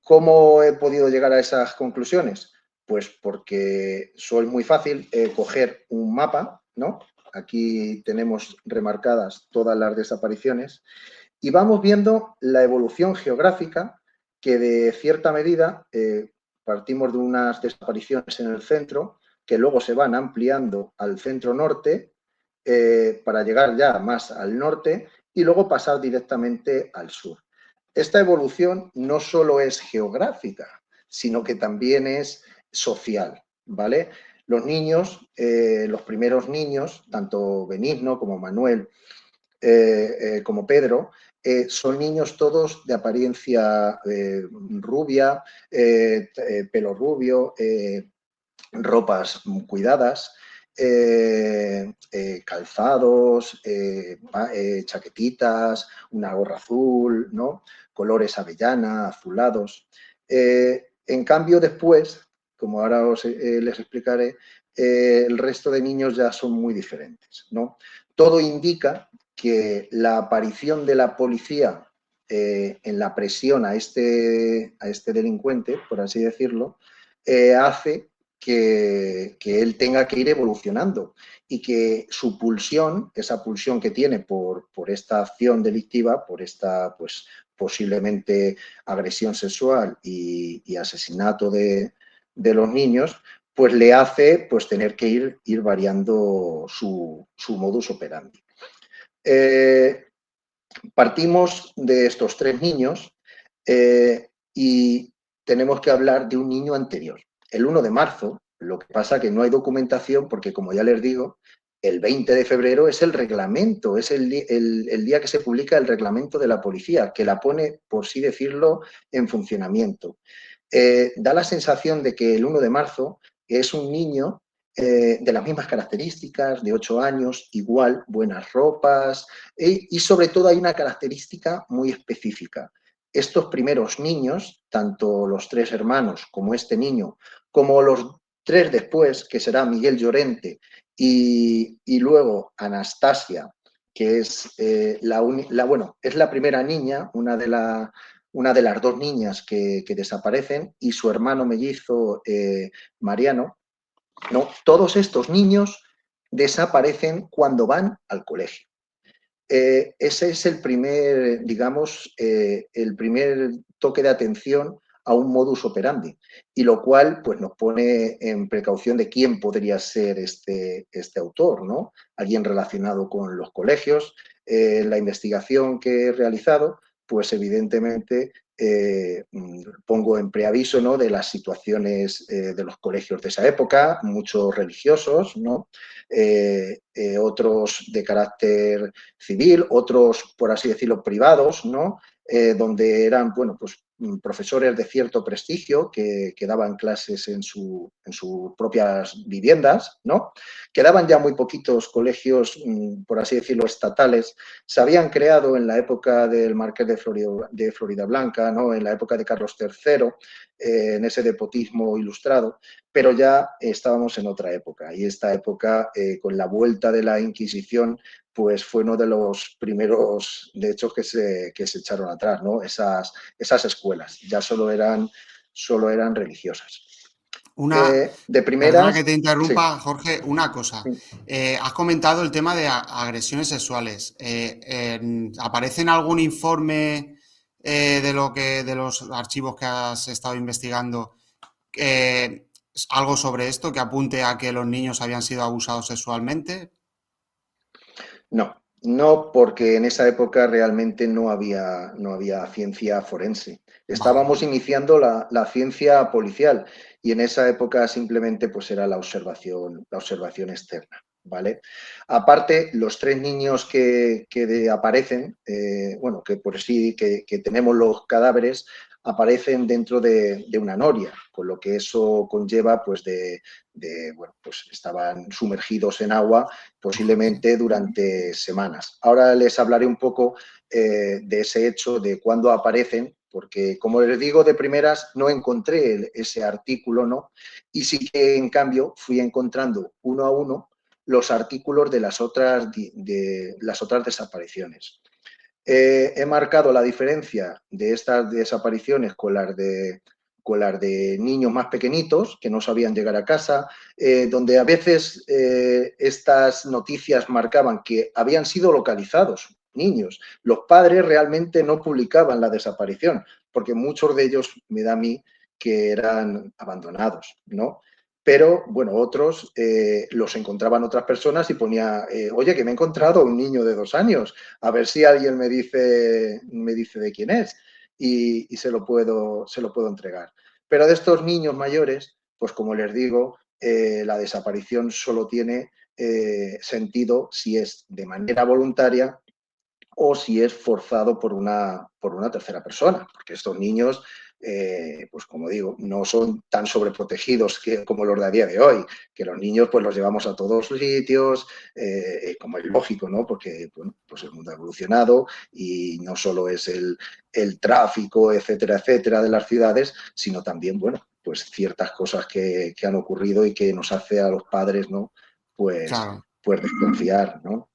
¿Cómo he podido llegar a esas conclusiones? Pues porque soy muy fácil coger un mapa, ¿no? Aquí tenemos remarcadas todas las desapariciones y vamos viendo la evolución geográfica que, de cierta medida, partimos de unas desapariciones en el centro que luego se van ampliando al centro norte para llegar ya más al norte y luego pasar directamente al sur. Esta evolución no solo es geográfica, sino que también es social, ¿vale? Los niños, los primeros niños, tanto Benigno como Manuel, como Pedro, son niños todos de apariencia rubia, pelo rubio, ropas cuidadas, calzados, chaquetitas, una gorra azul, ¿no?, colores avellana, azulados. En cambio, después, como ahora les explicaré, el resto de niños ya son muy diferentes, ¿no? Todo indica que la aparición de la policía en la presión a este delincuente, por así decirlo, hace que él tenga que ir evolucionando y que su pulsión, esa pulsión que tiene por esta acción delictiva, por esta pues posiblemente agresión sexual y asesinato de los niños, pues le hace pues tener que ir variando su modus operandi. Partimos de estos tres niños y tenemos que hablar de un niño anterior, el 1 de marzo. Lo que pasa que no hay documentación porque, como ya les digo, el 20 de febrero es el reglamento, es el día que se publica el reglamento de la policía, que la pone, por así decirlo, en funcionamiento. Da la sensación de que el 1 de marzo es un niño de las mismas características, de 8 años, igual, buenas ropas, y sobre todo hay una característica muy específica. Estos primeros niños, tanto los 3 hermanos como este niño, como los 3 después, que será Miguel Llorente y luego Anastasia, que es, bueno, es la primera niña, una de las 2 niñas que desaparecen, y su hermano mellizo, Mariano, ¿no? Todos estos niños desaparecen cuando van al colegio. Ese es el primer, digamos, el primer toque de atención a un modus operandi, y lo cual pues, nos pone en precaución de quién podría ser este autor, ¿no? Alguien relacionado con los colegios. La investigación que he realizado, pues evidentemente pongo en preaviso, ¿no?, de las situaciones de los colegios de esa época, muchos religiosos, ¿no? Otros de carácter civil, otros, por así decirlo, privados, ¿no? Donde eran, bueno, pues profesores de cierto prestigio que daban clases en sus propias viviendas, ¿no? Quedaban ya muy poquitos colegios, por así decirlo, estatales. Se habían creado en la época del Marqués de Florida Blanca, ¿no? En la época de Carlos III, en ese despotismo ilustrado, pero ya estábamos en otra época, y esta época, con la vuelta de la Inquisición, pues fue uno de los primeros, de hecho, que se echaron atrás, ¿no? Esas escuelas ya solo eran religiosas. Una, De perdona primeras, que te sí. interrumpa, Jorge, una cosa. Has comentado el tema de agresiones sexuales. ¿Aparece en algún informe de los archivos que has estado investigando eh, algo sobre esto que apunte a que los niños habían sido abusados sexualmente? No, no, porque en esa época realmente no había ciencia forense. Vale. Estábamos iniciando la ciencia policial, y en esa época simplemente pues era la observación externa, ¿vale? Aparte, los 3 niños que aparecen, bueno, que por sí que tenemos los cadáveres, aparecen dentro de una noria, con lo que eso conlleva pues bueno, pues estaban sumergidos en agua posiblemente durante semanas. Ahora les hablaré un poco de ese hecho, de cuándo aparecen, porque como les digo, de primeras no encontré ese artículo, ¿no? Y sí que en cambio fui encontrando uno a uno los artículos de las otras desapariciones. He marcado la diferencia de estas desapariciones con las de niños más pequeñitos que no sabían llegar a casa, donde a veces estas noticias marcaban que habían sido localizados niños. Los padres realmente no publicaban la desaparición, porque muchos de ellos me da a mí que eran abandonados, ¿no? Pero, bueno, otros los encontraban otras personas y ponía, oye, que me he encontrado un niño de 2 años, a ver si alguien me dice de quién es, y se lo puedo entregar. Pero de estos niños mayores, pues como les digo, la desaparición solo tiene sentido si es de manera voluntaria o si es forzado por una tercera persona, porque estos niños, pues como digo, no son tan sobreprotegidos como los de a día de hoy, que los niños pues los llevamos a todos los sitios, como es lógico, ¿no? Porque bueno, pues el mundo ha evolucionado y no solo es el tráfico, etcétera, etcétera, de las ciudades, sino también, bueno, pues ciertas cosas que han ocurrido y que nos hace a los padres, ¿no? Pues, Claro. pues desconfiar, ¿no?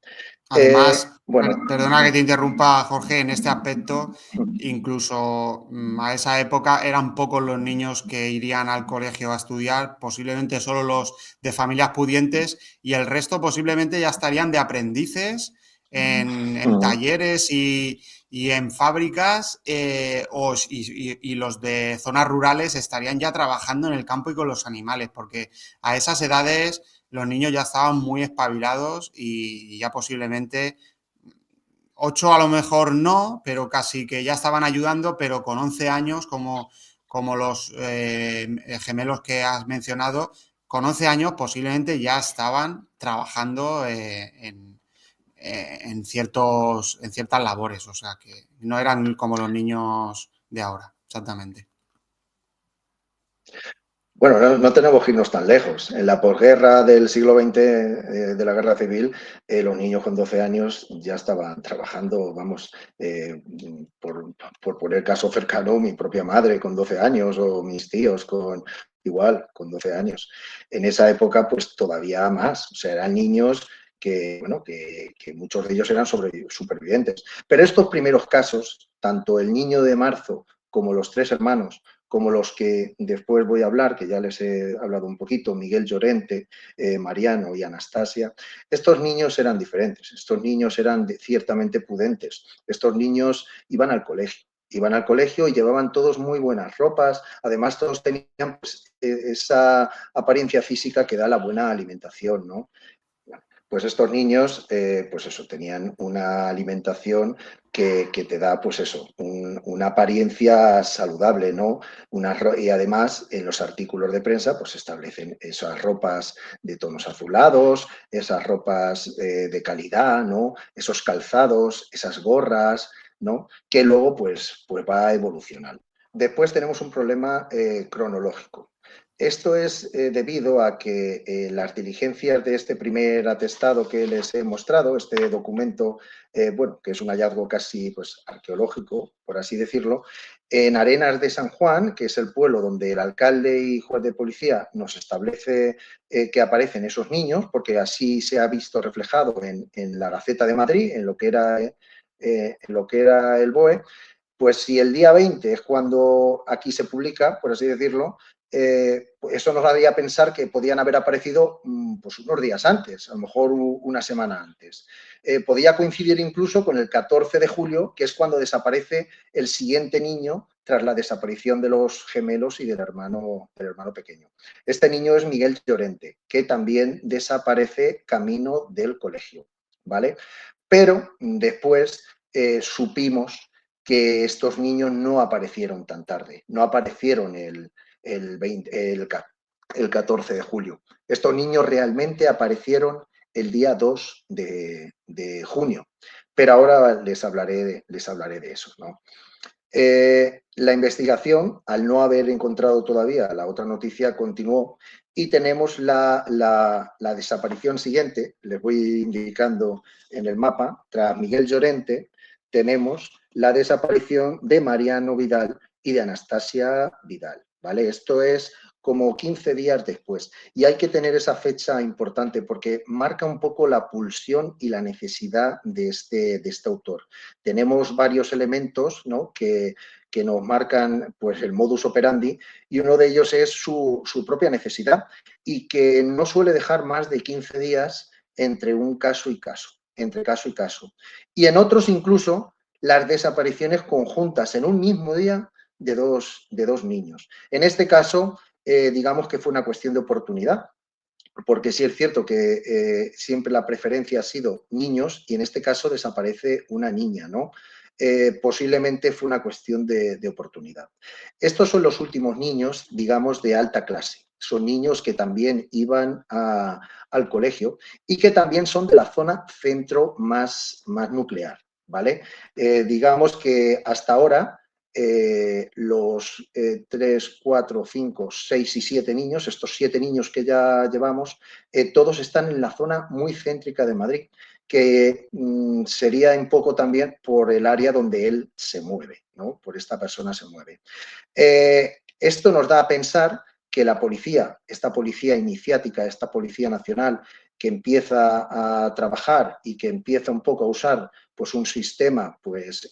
Además, Bueno, perdona que te interrumpa, Jorge, en este aspecto, incluso a esa época eran pocos los niños que irían al colegio a estudiar, posiblemente solo los de familias pudientes, y el resto posiblemente ya estarían de aprendices en talleres y en fábricas, y los de zonas rurales estarían ya trabajando en el campo y con los animales, porque a esas edades los niños ya estaban muy espabilados y ya posiblemente 8 a lo mejor no, pero casi que ya estaban ayudando, pero con 11 años, como los gemelos que has mencionado, con 11 años posiblemente ya estaban trabajando en ciertas labores, o sea que no eran como los niños de ahora, exactamente. Bueno, no tenemos que irnos tan lejos. En la posguerra del siglo XX, de la guerra civil, los niños con 12 años ya estaban trabajando, vamos, por poner caso cercano, mi propia madre con 12 años o mis tíos igual, con 12 años. En esa época, pues todavía más. O sea, eran niños que, bueno, que muchos de ellos eran supervivientes. Pero estos primeros casos, tanto el niño de marzo como los tres hermanos, como los que después voy a hablar, que ya les he hablado un poquito, Miguel Llorente, Mariano y Anastasia, estos niños eran diferentes, estos niños eran ciertamente prudentes, estos niños iban al colegio y llevaban todos muy buenas ropas, además todos tenían pues, esa apariencia física que da la buena alimentación, ¿no? Pues estos niños, pues eso, tenían una alimentación que te da, pues eso, una apariencia saludable, ¿no? Y además, en los artículos de prensa, pues establecen esas ropas de tonos azulados, esas ropas de calidad, ¿no? Esos calzados, esas gorras, ¿no? Que luego, pues va evolucionando. Después tenemos un problema cronológico. Esto es debido a que las diligencias de este primer atestado que les he mostrado, este documento, bueno, que es un hallazgo casi pues, arqueológico, por así decirlo, en Arenas de San Juan, que es el pueblo donde el alcalde y juez de policía nos establece que aparecen esos niños, porque así se ha visto reflejado en la Gaceta de Madrid, en lo que era el BOE, pues si el día 20 es cuando aquí se publica, por así decirlo, pues eso nos haría pensar que podían haber aparecido pues unos días antes, a lo mejor una semana antes. Podía coincidir incluso con el 14 de julio, que es cuando desaparece el siguiente niño tras la desaparición de los gemelos y del hermano pequeño. Este niño es Miguel Llorente, que también desaparece camino del colegio, ¿vale? Pero después supimos que estos niños no aparecieron tan tarde, no aparecieron el 14 de julio. Estos niños realmente aparecieron el día 2 de junio, pero ahora les hablaré de eso, ¿no? La investigación, al no haber encontrado todavía la otra noticia, continuó y tenemos la desaparición siguiente, les voy indicando en el mapa, tras Miguel Llorente, tenemos la desaparición de Mariano Vidal y de Anastasia Vidal, ¿vale? Esto es como 15 días después. Y hay que tener esa fecha importante porque marca un poco la pulsión y la necesidad de este autor. Tenemos varios elementos, ¿no? que nos marcan pues, el modus operandi y uno de ellos es su propia necesidad y que no suele dejar más de 15 días entre un caso y caso, entre caso y caso. Y en otros incluso las desapariciones conjuntas en un mismo día de dos niños. En este caso, digamos que fue una cuestión de oportunidad, porque sí es cierto que siempre la preferencia ha sido niños y en este caso desaparece una niña, ¿no? Posiblemente fue una cuestión de oportunidad. Estos son los últimos niños, digamos, de alta clase. Son niños que también iban al colegio y que también son de la zona centro más nuclear, ¿vale? Digamos que hasta ahora los 3, 4, 5, 6 y 7 niños, estos 7 niños que ya llevamos, todos están en la zona muy céntrica de Madrid, que sería un poco también por el área donde él se mueve, ¿no? Por esta persona se mueve. Esto nos da a pensar que la policía, esta policía iniciática, esta policía nacional, que empieza a trabajar y que empieza un poco a usar pues, un sistema pues,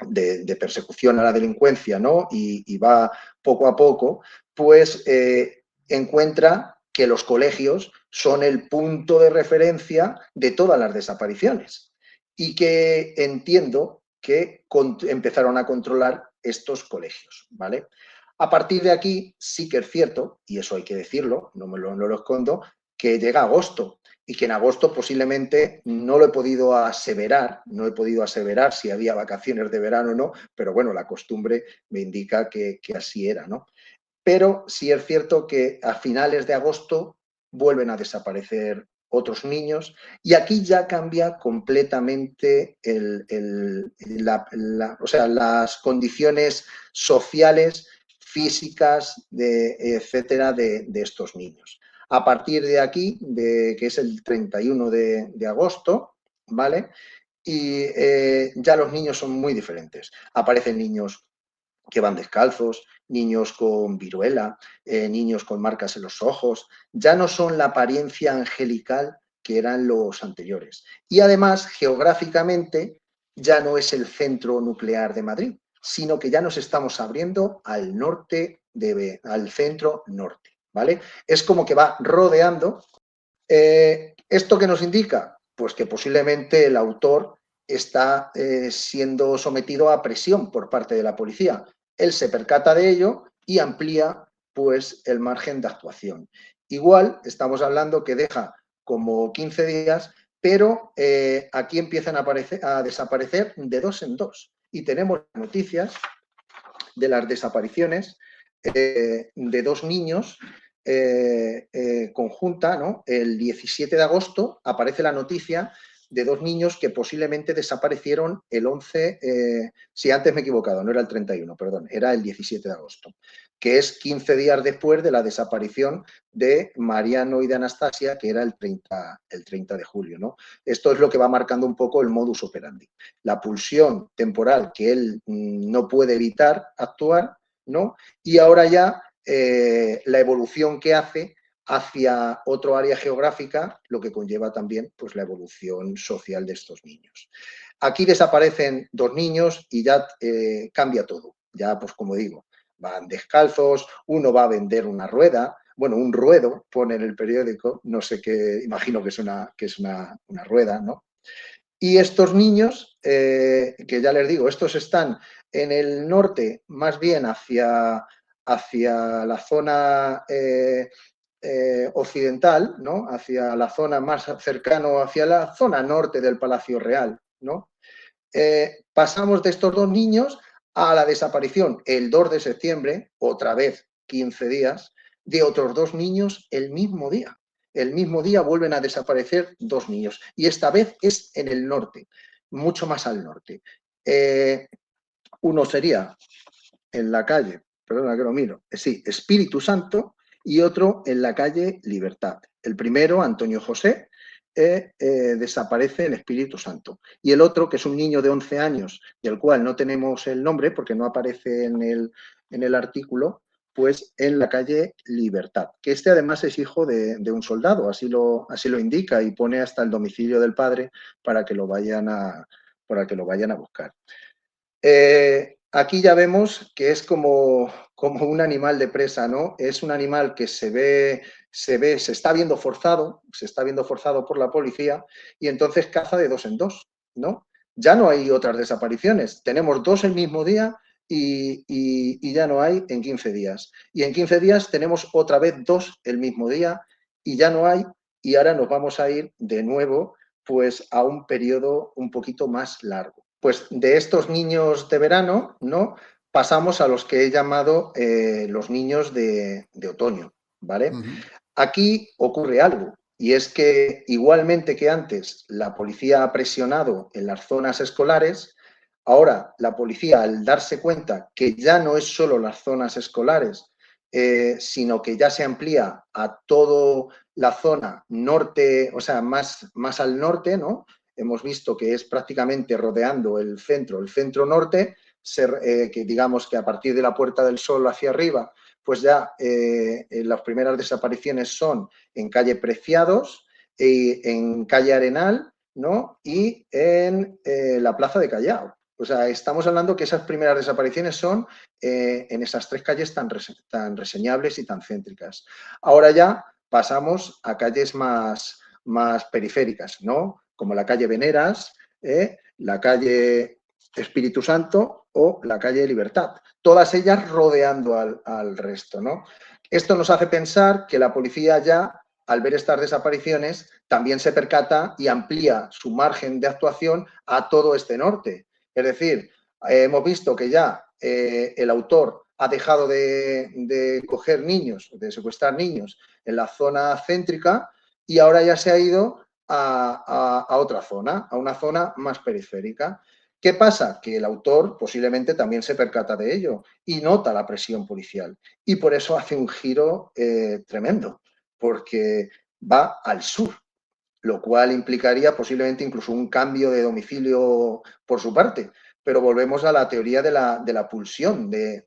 de persecución a la delincuencia, ¿no? Y va poco a poco, pues encuentra que los colegios son el punto de referencia de todas las desapariciones y que entiendo que empezaron a controlar estos colegios, ¿vale? A partir de aquí sí que es cierto, y eso hay que decirlo, no lo escondo, que llega agosto y que en agosto posiblemente no lo he podido aseverar, no he podido aseverar si había vacaciones de verano o no, pero bueno, la costumbre me indica que así era, ¿no? Pero sí es cierto que a finales de agosto vuelven a desaparecer otros niños y aquí ya cambia completamente o sea, las condiciones sociales, físicas, etcétera, de estos niños. A partir de aquí, que es el 31 de agosto, ¿vale? Y ya los niños son muy diferentes. Aparecen niños que van descalzos, niños con viruela, niños con marcas en los ojos. Ya no son la apariencia angelical que eran los anteriores. Y además, geográficamente, ya no es el centro nuclear de Madrid, sino que ya nos estamos abriendo al norte, al centro norte, ¿vale? Es como que va rodeando. ¿Esto qué nos indica? Pues que posiblemente el autor está siendo sometido a presión por parte de la policía. Él se percata de ello y amplía pues el margen de actuación. Igual estamos hablando que deja como 15 días, pero aquí empiezan a desaparecer de dos en dos. Y tenemos noticias de las desapariciones de dos niños conjunta, ¿no? El 17 de agosto aparece la noticia de dos niños que posiblemente desaparecieron el 11, si antes me he equivocado, no era el 31, perdón, era el 17 de agosto, que es 15 días después de la desaparición de Mariano y de Anastasia, que era el 30 de julio, ¿no? Esto es lo que va marcando un poco el modus operandi. La pulsión temporal que él no puede evitar actuar, ¿no? Y ahora ya la evolución que hace hacia otro área geográfica, lo que conlleva también pues, la evolución social de estos niños. Aquí desaparecen dos niños y ya cambia todo. Ya, pues como digo, van descalzos, uno va a vender una rueda, bueno, un ruedo, pone en el periódico, no sé qué, imagino que es una rueda, ¿no? Y estos niños, que ya les digo, estos están en el norte, más bien hacia la zona occidental, ¿no? Hacia la zona más cercano, hacia la zona norte del Palacio Real, ¿no? Pasamos de estos dos niños a la desaparición el 2 de septiembre, otra vez 15 días, de otros dos niños el mismo día. El mismo día vuelven a desaparecer dos niños y esta vez es en el norte, mucho más al norte. Uno sería en la calle, perdona que lo miro, sí, Espíritu Santo, y otro en la calle Libertad. El primero, Antonio José, desaparece el Espíritu Santo. Y el otro, que es un niño de 11 años, del cual no tenemos el nombre porque no aparece en el artículo, pues en la calle Libertad, que este además es hijo de un soldado, así lo indica y pone hasta el domicilio del padre para que lo vayan a buscar. Aquí ya vemos que es como un animal de presa, ¿no? Es un animal que se está viendo forzado por la policía y entonces caza de dos en dos, ¿no? Ya no hay otras desapariciones. Tenemos dos el mismo día y ya no hay en 15 días. Y en 15 días tenemos otra vez dos el mismo día y ya no hay. Y ahora nos vamos a ir de nuevo pues a un periodo un poquito más largo. Pues de estos niños de verano, ¿no? Pasamos a los que he llamado los niños de otoño, ¿vale? Aquí ocurre algo, y es que igualmente que antes la policía ha presionado en las zonas escolares, ahora la policía, al darse cuenta que ya no es solo las zonas escolares, sino que ya se amplía a toda la zona norte, o sea, más al norte, ¿no? Hemos visto que es prácticamente rodeando el centro norte, que digamos que a partir de la Puerta del Sol hacia arriba, pues ya las primeras desapariciones son en calle Preciados, en calle Arenal, ¿no? Y en la Plaza de Callao. O sea, estamos hablando que esas primeras desapariciones son en esas tres calles tan reseñables y tan céntricas. Ahora ya pasamos a calles más periféricas, ¿no? Como la calle Veneras, la calle Espíritu Santo o la calle Libertad. Todas ellas rodeando al resto, ¿no? Esto nos hace pensar que la policía ya, al ver estas desapariciones, también se percata y amplía su margen de actuación a todo este norte. Es decir, hemos visto que ya el autor ha dejado de coger niños, de secuestrar niños en la zona céntrica y ahora ya se ha ido a otra zona, a una zona más periférica. ¿Qué pasa? Que el autor posiblemente también se percata de ello y nota la presión policial. Y por eso hace un giro tremendo, porque va al sur, lo cual implicaría posiblemente incluso un cambio de domicilio por su parte. Pero volvemos a la teoría de la pulsión, de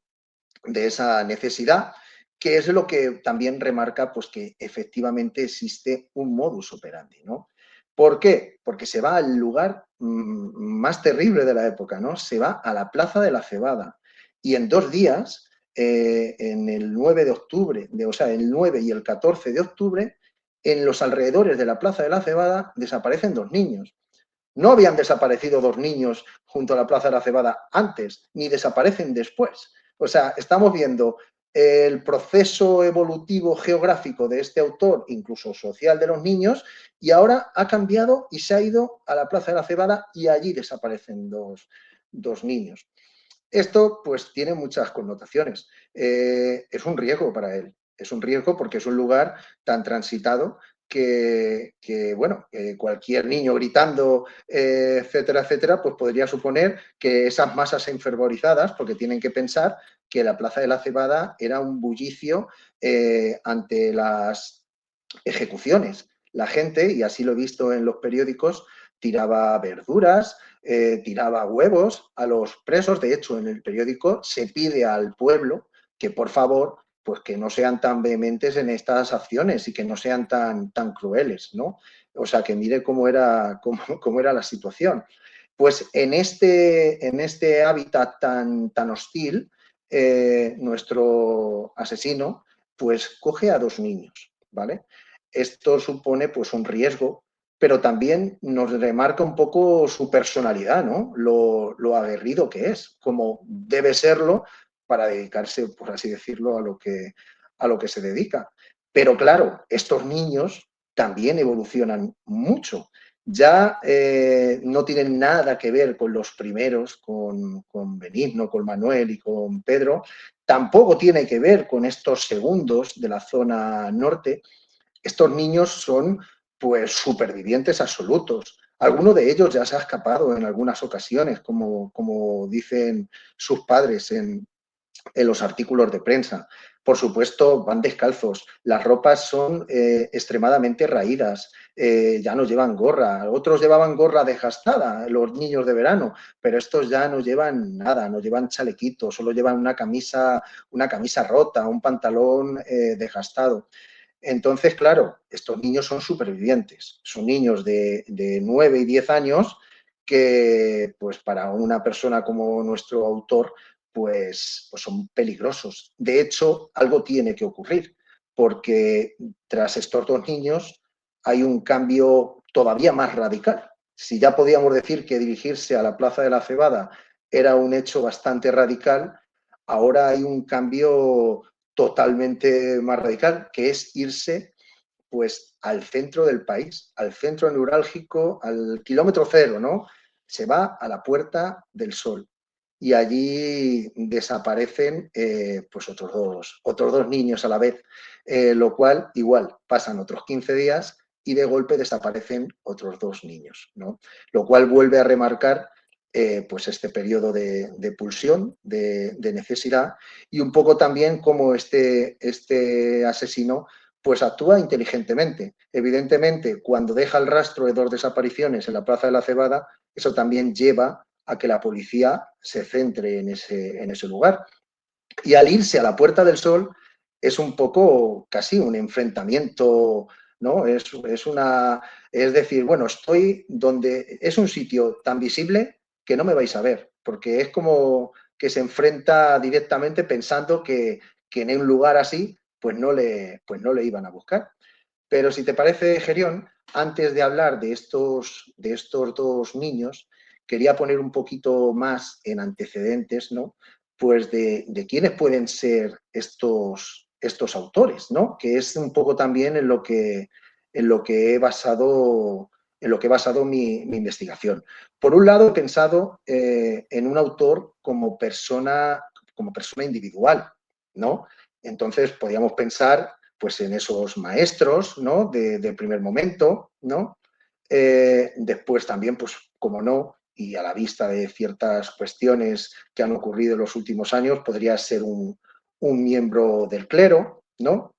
esa necesidad, que es lo que también remarca pues, que efectivamente existe un modus operandi, ¿no? ¿Por qué? Porque se va al lugar más terrible de la época, ¿no? Se va a la Plaza de la Cebada y en 2 días, en el 9 de octubre, o sea, el 9 y el 14 de octubre, en los alrededores de la Plaza de la Cebada desaparecen 2 niños. No habían desaparecido 2 niños junto a la Plaza de la Cebada antes, ni desaparecen después. O sea, estamos viendo el proceso evolutivo geográfico de este autor, incluso social de los niños, y ahora ha cambiado y se ha ido a la Plaza de la Cebada y allí desaparecen 2 niños. Esto pues tiene muchas connotaciones. Es un riesgo para él, es un riesgo porque es un lugar tan transitado que bueno, cualquier niño gritando, etcétera, etcétera, pues podría suponer que esas masas enfervorizadas, porque tienen que pensar que la Plaza de la Cebada era un bullicio ante las ejecuciones. La gente, y así lo he visto en los periódicos, tiraba verduras, tiraba huevos a los presos. De hecho, en el periódico se pide al pueblo que por favor pues que no sean tan vehementes en estas acciones y que no sean tan crueles, ¿no? O sea, que mire cómo era la situación. Pues en este hábitat tan hostil, nuestro asesino pues coge a 2 niños, ¿vale? Esto supone pues un riesgo, pero también nos remarca un poco su personalidad, ¿no? Lo aguerrido que es, como debe serlo para dedicarse, por así decirlo, a lo que se dedica. Pero claro, estos niños también evolucionan mucho. Ya no tienen nada que ver con los primeros, con Benigno, con Manuel y con Pedro. Tampoco tiene que ver con estos segundos de la zona norte. Estos niños son pues supervivientes absolutos. Alguno de ellos ya se ha escapado en algunas ocasiones, como dicen sus padres en los artículos de prensa. Por supuesto, van descalzos, las ropas son extremadamente raídas, ya no llevan gorra, otros llevaban gorra desgastada, los niños de verano, pero estos ya no llevan nada, no llevan chalequito, solo llevan una camisa rota, un pantalón desgastado. Entonces, claro, estos niños son supervivientes, son niños de 9 y 10 años que, pues para una persona como nuestro autor, pues son peligrosos. De hecho, algo tiene que ocurrir, porque tras estos 2 niños hay un cambio todavía más radical. Si ya podíamos decir que dirigirse a la Plaza de la Cebada era un hecho bastante radical, ahora hay un cambio totalmente más radical, que es irse pues al centro del país, al centro neurálgico, al kilómetro cero, ¿no? Se va a la Puerta del Sol y allí desaparecen pues otros dos niños a la vez, lo cual igual pasan otros 15 días y de golpe desaparecen otros 2 niños, ¿no? Lo cual vuelve a remarcar pues este periodo de pulsión, de necesidad y un poco también como este asesino pues actúa inteligentemente. Evidentemente, cuando deja el rastro de 2 desapariciones en la Plaza de la Cebada, eso también lleva a que la policía se centre en ese lugar. Y al irse a la Puerta del Sol es un poco casi un enfrentamiento, ¿no? Es decir, bueno, estoy donde es un sitio tan visible que no me vais a ver, porque es como que se enfrenta directamente pensando que en un lugar así pues no le iban a buscar. Pero si te parece, Gerión, antes de hablar de estos 2 niños, quería poner un poquito más en antecedentes, ¿no? Pues de quiénes pueden ser estos autores, ¿no? Que es un poco también en lo que he basado, mi investigación. Por un lado, he pensado en un autor como persona individual, ¿no? Entonces, podríamos pensar pues en esos maestros, ¿no? Del primer momento, ¿no? Después también, pues, como no, y a la vista de ciertas cuestiones que han ocurrido en los últimos años, podría ser un miembro del clero, ¿no?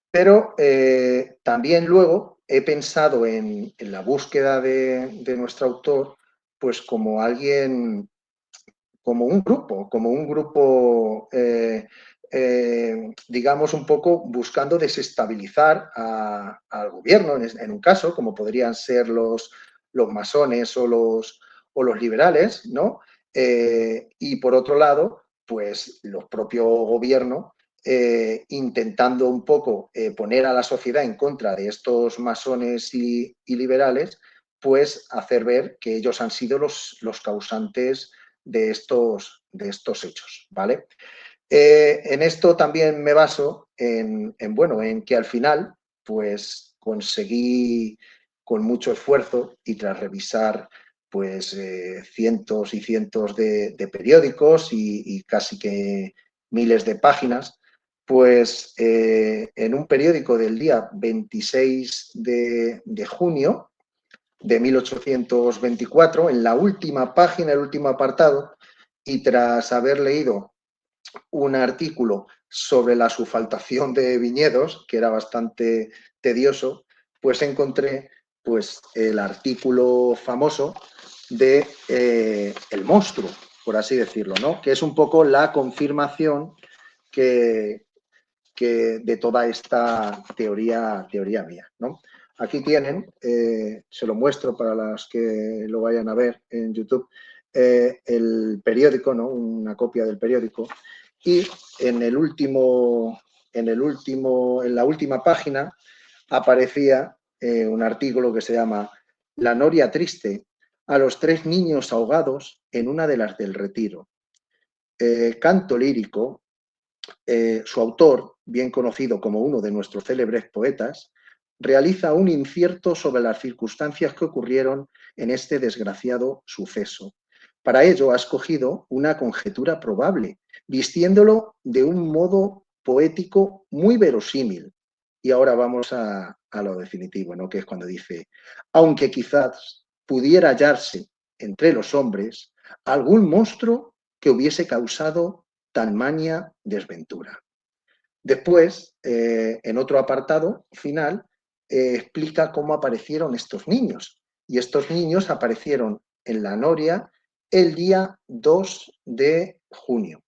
Pero también luego he pensado en la búsqueda de nuestro autor, pues como alguien, como un grupo digamos, un poco buscando desestabilizar al gobierno, en un caso, como podrían ser los masones o los liberales, ¿no? Y por otro lado, pues los propios gobiernos intentando un poco poner a la sociedad en contra de estos masones y liberales, pues hacer ver que ellos han sido los causantes de estos hechos, ¿vale? En esto también me baso en que al final, pues conseguí con mucho esfuerzo y tras revisar pues cientos y cientos de periódicos y casi que miles de páginas, pues en un periódico del día 26 de junio de 1824, en la última página, el último apartado, y tras haber leído un artículo sobre la sulfatación de viñedos, que era bastante tedioso, pues encontré pues, el artículo famoso de El monstruo, por así decirlo, ¿no? Que es un poco la confirmación que de toda esta teoría mía, ¿no? Aquí tienen, se lo muestro para los que lo vayan a ver en YouTube, el periódico, ¿no? Una copia del periódico, y en la última página aparecía un artículo que se llama La noria triste, a los 3 niños ahogados en una de las del Retiro. Canto lírico. Su autor, bien conocido como uno de nuestros célebres poetas, realiza un incierto sobre las circunstancias que ocurrieron en este desgraciado suceso. Para ello ha escogido una conjetura probable, vistiéndolo de un modo poético muy verosímil. Y ahora vamos a lo definitivo, ¿no? Que es cuando dice, aunque quizás pudiera hallarse entre los hombres algún monstruo que hubiese causado tan mania desventura. Después, en otro apartado final, explica cómo aparecieron estos niños. Y estos niños aparecieron en la Noria el día 2 de junio,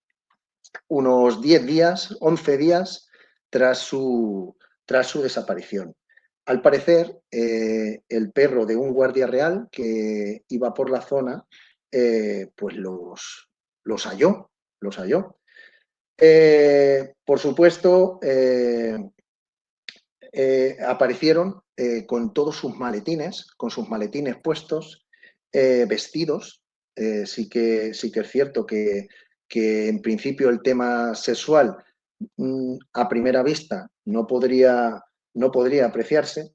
unos 10 días, 11 días tras su desaparición. Al parecer, el perro de un guardia real que iba por la zona, pues los halló. Por supuesto, aparecieron con todos sus maletines, puestos, vestidos. Sí que es cierto que en principio el tema sexual a primera vista no podría apreciarse,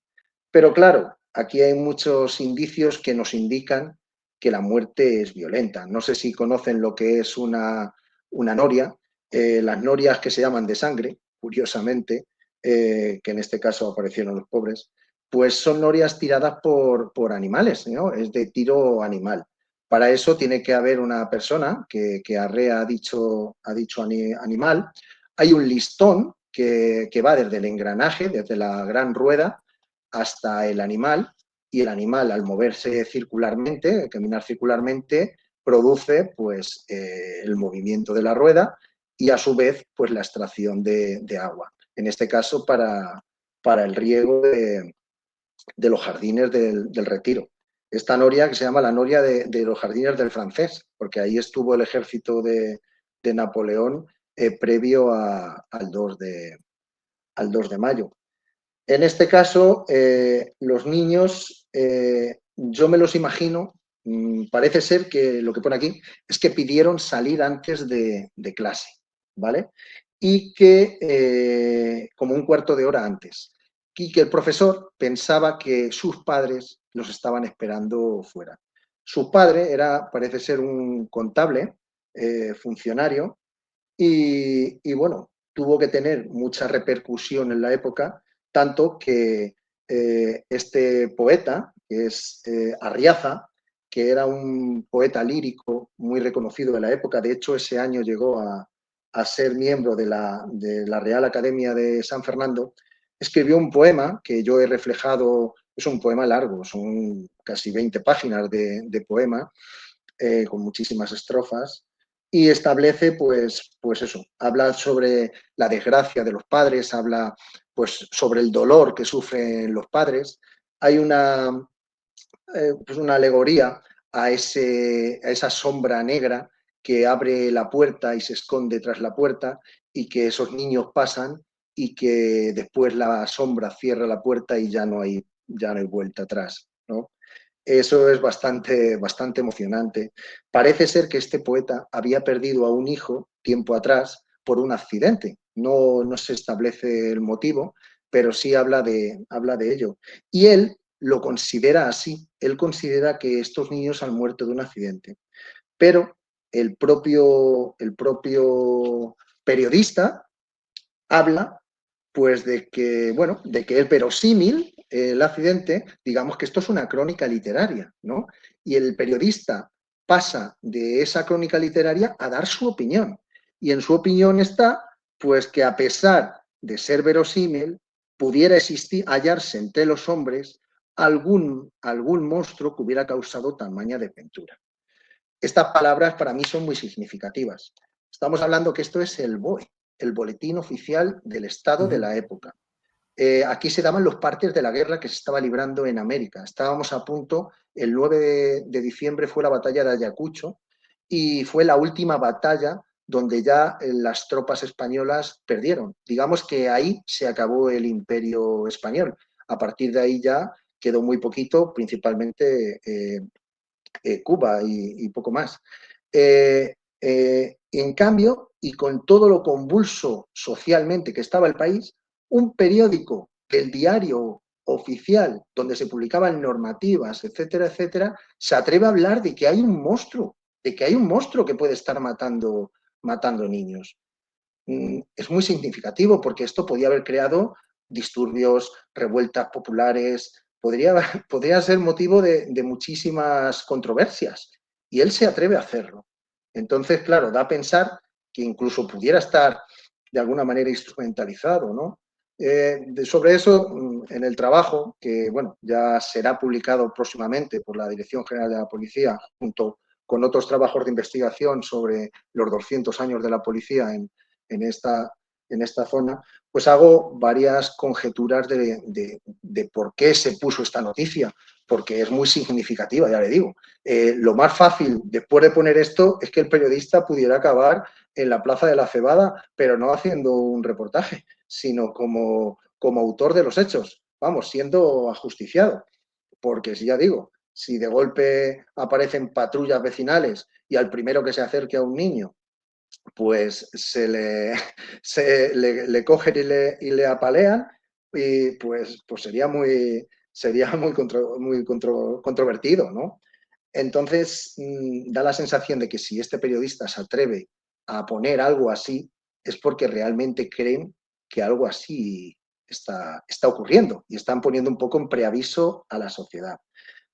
pero claro, aquí hay muchos indicios que nos indican que la muerte es violenta. No sé si conocen lo que es una noria. Las norias que se llaman de sangre, curiosamente, que en este caso aparecieron los pobres, pues son norias tiradas por animales, ¿no? Es de tiro animal. Para eso tiene que haber una persona que arrea dicho animal. Hay un listón que va desde el engranaje, desde la gran rueda, hasta el animal, y el animal, al moverse circularmente, caminar circularmente, produce pues, el movimiento de la rueda y a su vez pues, la extracción de agua. En este caso, para el riego de los jardines del Retiro. Esta noria que se llama la noria de los jardines del Francés, porque ahí estuvo el ejército de Napoleón previo al 2 de mayo. En este caso, los niños, yo me los imagino, parece ser que lo que pone aquí es que pidieron salir antes de clase, ¿vale? Y que, como un cuarto de hora antes, y que el profesor pensaba que sus padres los estaban esperando fuera. Su padre parece ser un contable, funcionario, y bueno, tuvo que tener mucha repercusión en la época, tanto que este poeta, que es Arriaza, que era un poeta lírico muy reconocido de la época. De hecho, ese año llegó a ser miembro de la Real Academia de San Fernando. Escribió un poema que yo he reflejado, es un poema largo, son casi 20 páginas de poema, con muchísimas estrofas, y establece, pues eso, habla sobre la desgracia de los padres, habla pues sobre el dolor que sufren los padres. Hay pues una alegoría a esa sombra negra que abre la puerta y se esconde tras la puerta, y que esos niños pasan y que después la sombra cierra la puerta y ya no hay vuelta atrás, ¿no? Eso es bastante emocionante. Parece ser que este poeta había perdido a un hijo tiempo atrás por un accidente. No se establece el motivo, pero sí habla de ello. Y él lo considera así. Él considera que estos niños han muerto de un accidente. Pero el propio periodista habla pues de que, bueno, de que es verosímil el accidente, digamos que esto es una crónica literaria, ¿no? Y el periodista pasa de esa crónica literaria a dar su opinión. Y en su opinión está, pues, que a pesar de ser verosímil, pudiera existir, hallarse entre los hombres algún monstruo que hubiera causado tamaña desventura. Estas palabras para mí son muy significativas. Estamos hablando que esto es el BOE, el Boletín Oficial del Estado de la época. Aquí se daban los partes de la guerra que se estaba librando en América. Estábamos a punto, el 9 de diciembre fue la batalla de Ayacucho, y fue la última batalla donde ya las tropas españolas perdieron. Digamos que ahí se acabó el imperio español. A partir de ahí ya quedó muy poquito, principalmente Cuba y poco más. En cambio, y con todo lo convulso socialmente que estaba el país, un periódico del diario oficial donde se publicaban normativas, etcétera, etcétera, se atreve a hablar de que hay un monstruo, que puede estar matando niños. Es muy significativo porque esto podía haber creado disturbios, revueltas populares, podría ser motivo de muchísimas controversias, y él se atreve a hacerlo. Entonces, claro, da a pensar que incluso pudiera estar de alguna manera instrumentalizado, ¿no? Sobre eso, en el trabajo, que bueno, ya será publicado próximamente por la Dirección General de la Policía, junto con otros trabajos de investigación sobre los 200 años de la policía en esta zona, pues hago varias conjeturas de por qué se puso esta noticia, porque es muy significativa, ya le digo. Lo más fácil después de poner esto es que el periodista pudiera acabar en la Plaza de la Cebada, pero no haciendo un reportaje, sino como autor de los hechos, vamos, siendo ajusticiado. Porque si ya digo, si de golpe aparecen patrullas vecinales y al primero que se acerque a un niño pues le cogen y le apalean, y pues sería muy controvertido, ¿no? Entonces, da la sensación de que si este periodista se atreve a poner algo así, es porque realmente creen que algo así está ocurriendo, y están poniendo un poco en preaviso a la sociedad.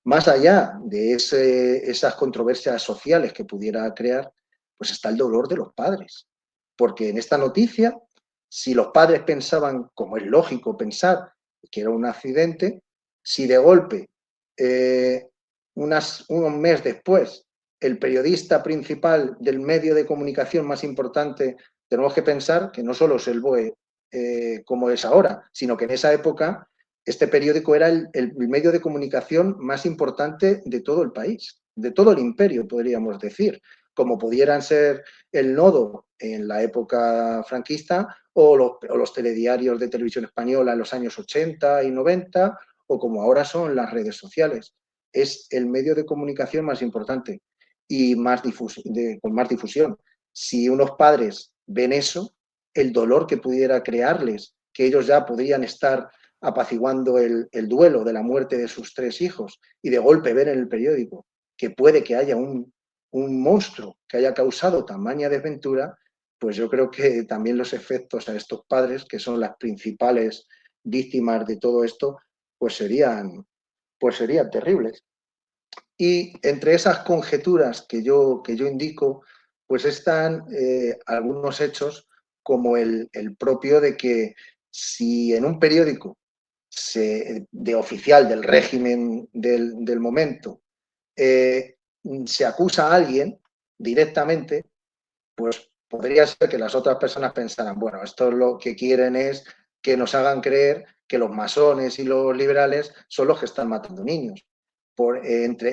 Más allá de esas controversias sociales que pudiera crear, pues está el dolor de los padres. Porque en esta noticia, si los padres pensaban, como es lógico pensar, que era un accidente, si de golpe, un mes después, el periodista principal del medio de comunicación más importante, tenemos que pensar que no solo es el BOE como es ahora, sino que en esa época este periódico era el medio de comunicación más importante de todo el país, de todo el imperio, podríamos decir, como pudieran ser el Nodo en la época franquista, o los telediarios de televisión española en los años 80 y 90, o como ahora son las redes sociales. Es el medio de comunicación más importante y con más difusión. Si unos padres ven eso, el dolor que pudiera crearles, que ellos ya podrían estar apaciguando el duelo de la muerte de sus 3 hijos, y de golpe ver en el periódico que puede que haya un monstruo que haya causado tamaña desventura, pues yo creo que también los efectos a estos padres, que son las principales víctimas de todo esto, pues serían terribles. Y entre esas conjeturas que yo indico, pues están algunos hechos como el propio de que si en un periódico de oficial del régimen del momento eh, se acusa a alguien directamente, pues podría ser que las otras personas pensaran, bueno, esto lo que quieren es que nos hagan creer que los masones y los liberales son los que están matando niños.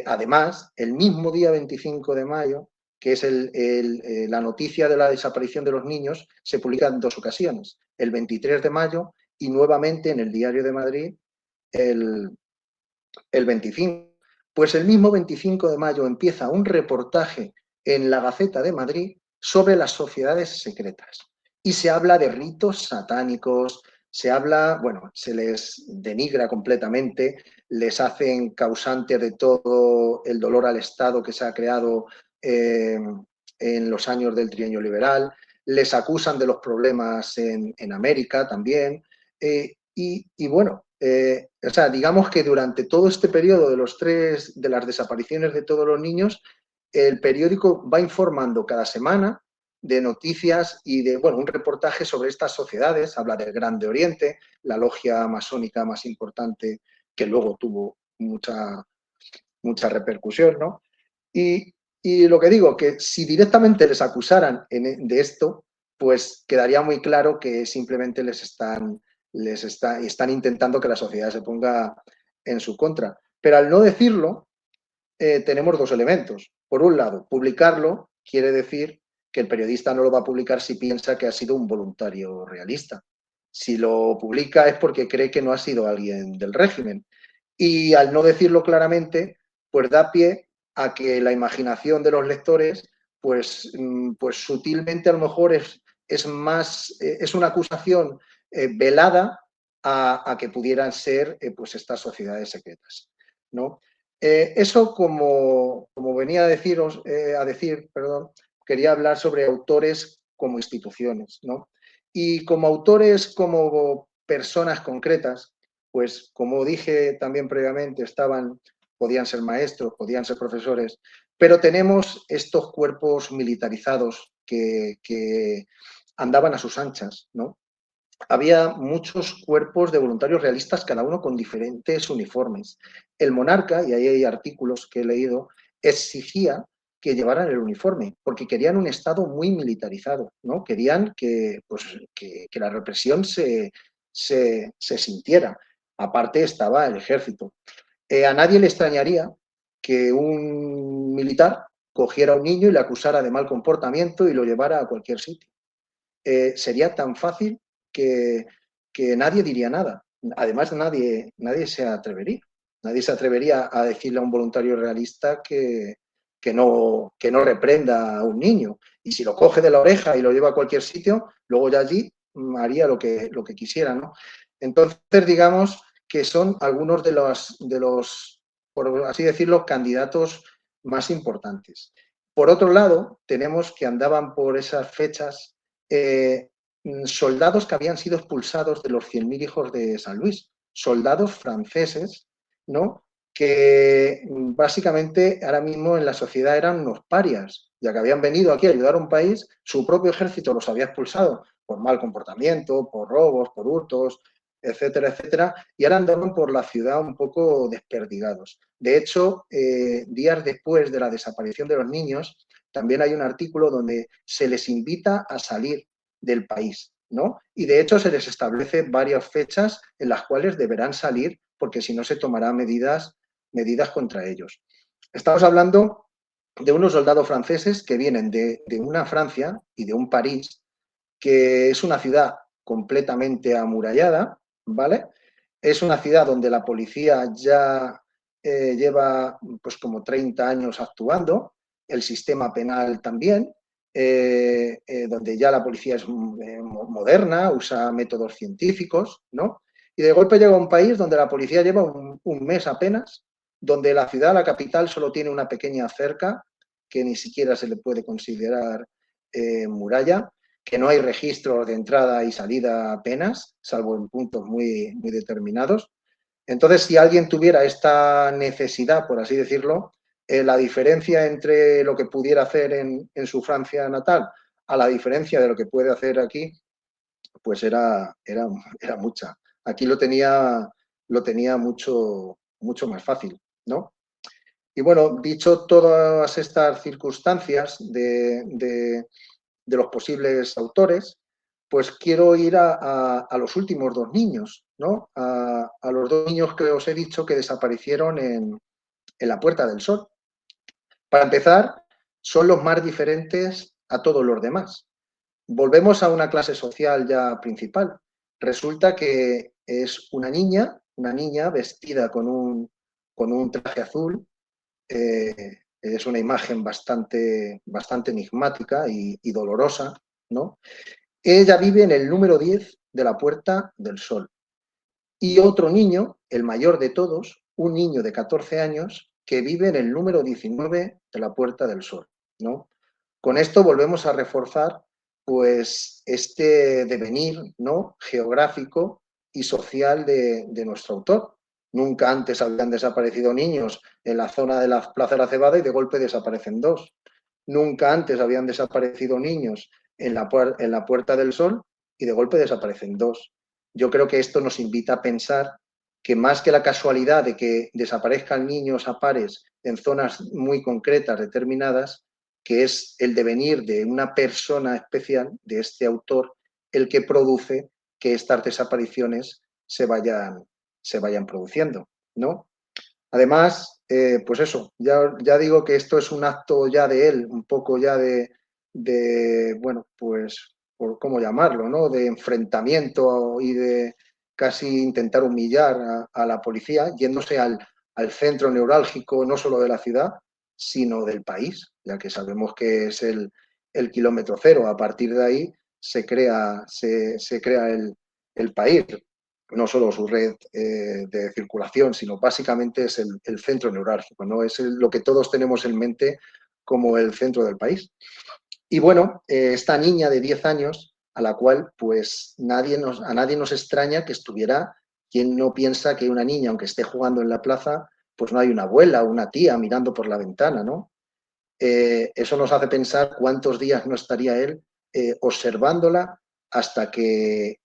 Además, el mismo día 25 de mayo, que es la noticia de la desaparición de los niños, se publica en dos ocasiones, el 23 de mayo y nuevamente en el Diario de Madrid el, el 25. Pues el mismo 25 de mayo empieza un reportaje en la Gaceta de Madrid sobre las sociedades secretas. Y se habla de ritos satánicos, se habla, bueno, se les denigra completamente, les hacen causante de todo el dolor al Estado que se ha creado en los años del trienio liberal, les acusan de los problemas en América también. Y bueno, o sea, digamos que durante todo este periodo de las desapariciones de todos los niños, el periódico va informando cada semana de noticias y de, bueno, un reportaje sobre estas sociedades, habla del Grande Oriente, la logia masónica más importante que luego tuvo mucha repercusión, ¿no? Y, y lo que digo, que si directamente les acusaran de esto, pues quedaría muy claro que simplemente están intentando que la sociedad se ponga en su contra. Pero al no decirlo, tenemos dos elementos. Por un lado, publicarlo quiere decir que el periodista no lo va a publicar si piensa que ha sido un voluntario realista. Si lo publica es porque cree que no ha sido alguien del régimen. Y al no decirlo claramente, pues da pie a que la imaginación de los lectores, pues sutilmente a lo mejor es una acusación velada a que pudieran ser pues estas sociedades secretas, ¿no? Eso como venía a decir, perdón, quería hablar sobre autores como instituciones, ¿no? Y como autores, como personas concretas, pues como dije también previamente, podían ser maestros, podían ser profesores, pero tenemos estos cuerpos militarizados que andaban a sus anchas, ¿no? Había muchos cuerpos de voluntarios realistas, cada uno con diferentes uniformes. El monarca, y ahí hay artículos que he leído, exigía que llevaran el uniforme, porque querían un Estado muy militarizado, ¿no? Querían que la represión se sintiera. Aparte estaba el ejército. A nadie le extrañaría que un militar cogiera a un niño y le acusara de mal comportamiento y lo llevara a cualquier sitio. Sería tan fácil que, que nadie diría nada. Además, nadie se atrevería. Nadie se atrevería a decirle a un voluntario realista que no reprenda a un niño. Y si lo coge de la oreja y lo lleva a cualquier sitio, luego ya allí haría lo que quisiera, ¿no? Entonces, digamos que son algunos de los, por así decirlo, candidatos más importantes. Por otro lado, tenemos que andaban por esas fechas eh, soldados que habían sido expulsados de los 100.000 hijos de San Luis, soldados franceses, ¿no? Que básicamente ahora mismo en la sociedad eran unos parias, ya que habían venido aquí a ayudar a un país, su propio ejército los había expulsado por mal comportamiento, por robos, por hurtos, etcétera, etcétera, y ahora andaban por la ciudad un poco desperdigados. De hecho, días después de la desaparición de los niños, también hay un artículo donde se les invita a salir del país, ¿no? Y de hecho se les establece varias fechas en las cuales deberán salir porque si no se tomarán medidas contra ellos. Estamos hablando de unos soldados franceses que vienen de una Francia y de un París que es una ciudad completamente amurallada, ¿vale? Es una ciudad donde la policía ya lleva pues como 30 años actuando, el sistema penal también, donde ya la policía es moderna, usa métodos científicos, ¿no? Y de golpe llega a un país donde la policía lleva un mes apenas, donde la ciudad, la capital, solo tiene una pequeña cerca que ni siquiera se le puede considerar muralla, que no hay registros de entrada y salida apenas, salvo en puntos muy determinados. Entonces, si alguien tuviera esta necesidad, por así decirlo, La diferencia entre lo que pudiera hacer en su Francia natal a la diferencia de lo que puede hacer aquí, pues era mucha. Aquí lo tenía mucho más fácil, ¿no? Y bueno, dicho todas estas circunstancias de los posibles autores, pues quiero ir a los últimos dos niños, ¿no? A los dos niños que os he dicho que desaparecieron en la Puerta del Sol. Para empezar, son los más diferentes a todos los demás. Volvemos a una clase social ya principal. Resulta que es una niña vestida con un traje azul. Es una imagen bastante enigmática y dolorosa, ¿no? Ella vive en el número 10 de la Puerta del Sol. Y otro niño, el mayor de todos, un niño de 14 años, que vive en el número 19 de la Puerta del Sol, ¿no? Con esto volvemos a reforzar pues este devenir, ¿no?, geográfico y social de nuestro autor. Nunca antes habían desaparecido niños en la zona de la Plaza de la Cebada y de golpe desaparecen dos. Nunca antes habían desaparecido niños en la Puerta del Sol y de golpe desaparecen dos. Yo creo que esto nos invita a pensar que más que la casualidad de que desaparezcan niños a pares en zonas muy concretas, determinadas, que es el devenir de una persona especial, de este autor, el que produce que estas desapariciones se vayan produciendo, ¿no? Además, pues eso, ya digo que esto es un acto ya de él, un poco ya bueno, pues, por cómo llamarlo, ¿no? De enfrentamiento y de casi intentar humillar a la policía, yéndose al centro neurálgico no solo de la ciudad, sino del país, ya que sabemos que es el kilómetro cero. A partir de ahí se crea el país, no solo su red de circulación, sino básicamente es el centro neurálgico, ¿no? Es lo que todos tenemos en mente como el centro del país. Y bueno, esta niña de 10 años, a la cual pues a nadie nos extraña que estuviera, quien no piensa que una niña, aunque esté jugando en la plaza, pues no hay una abuela o una tía mirando por la ventana, ¿no? Eso nos hace pensar cuántos días no estaría él observándola hasta que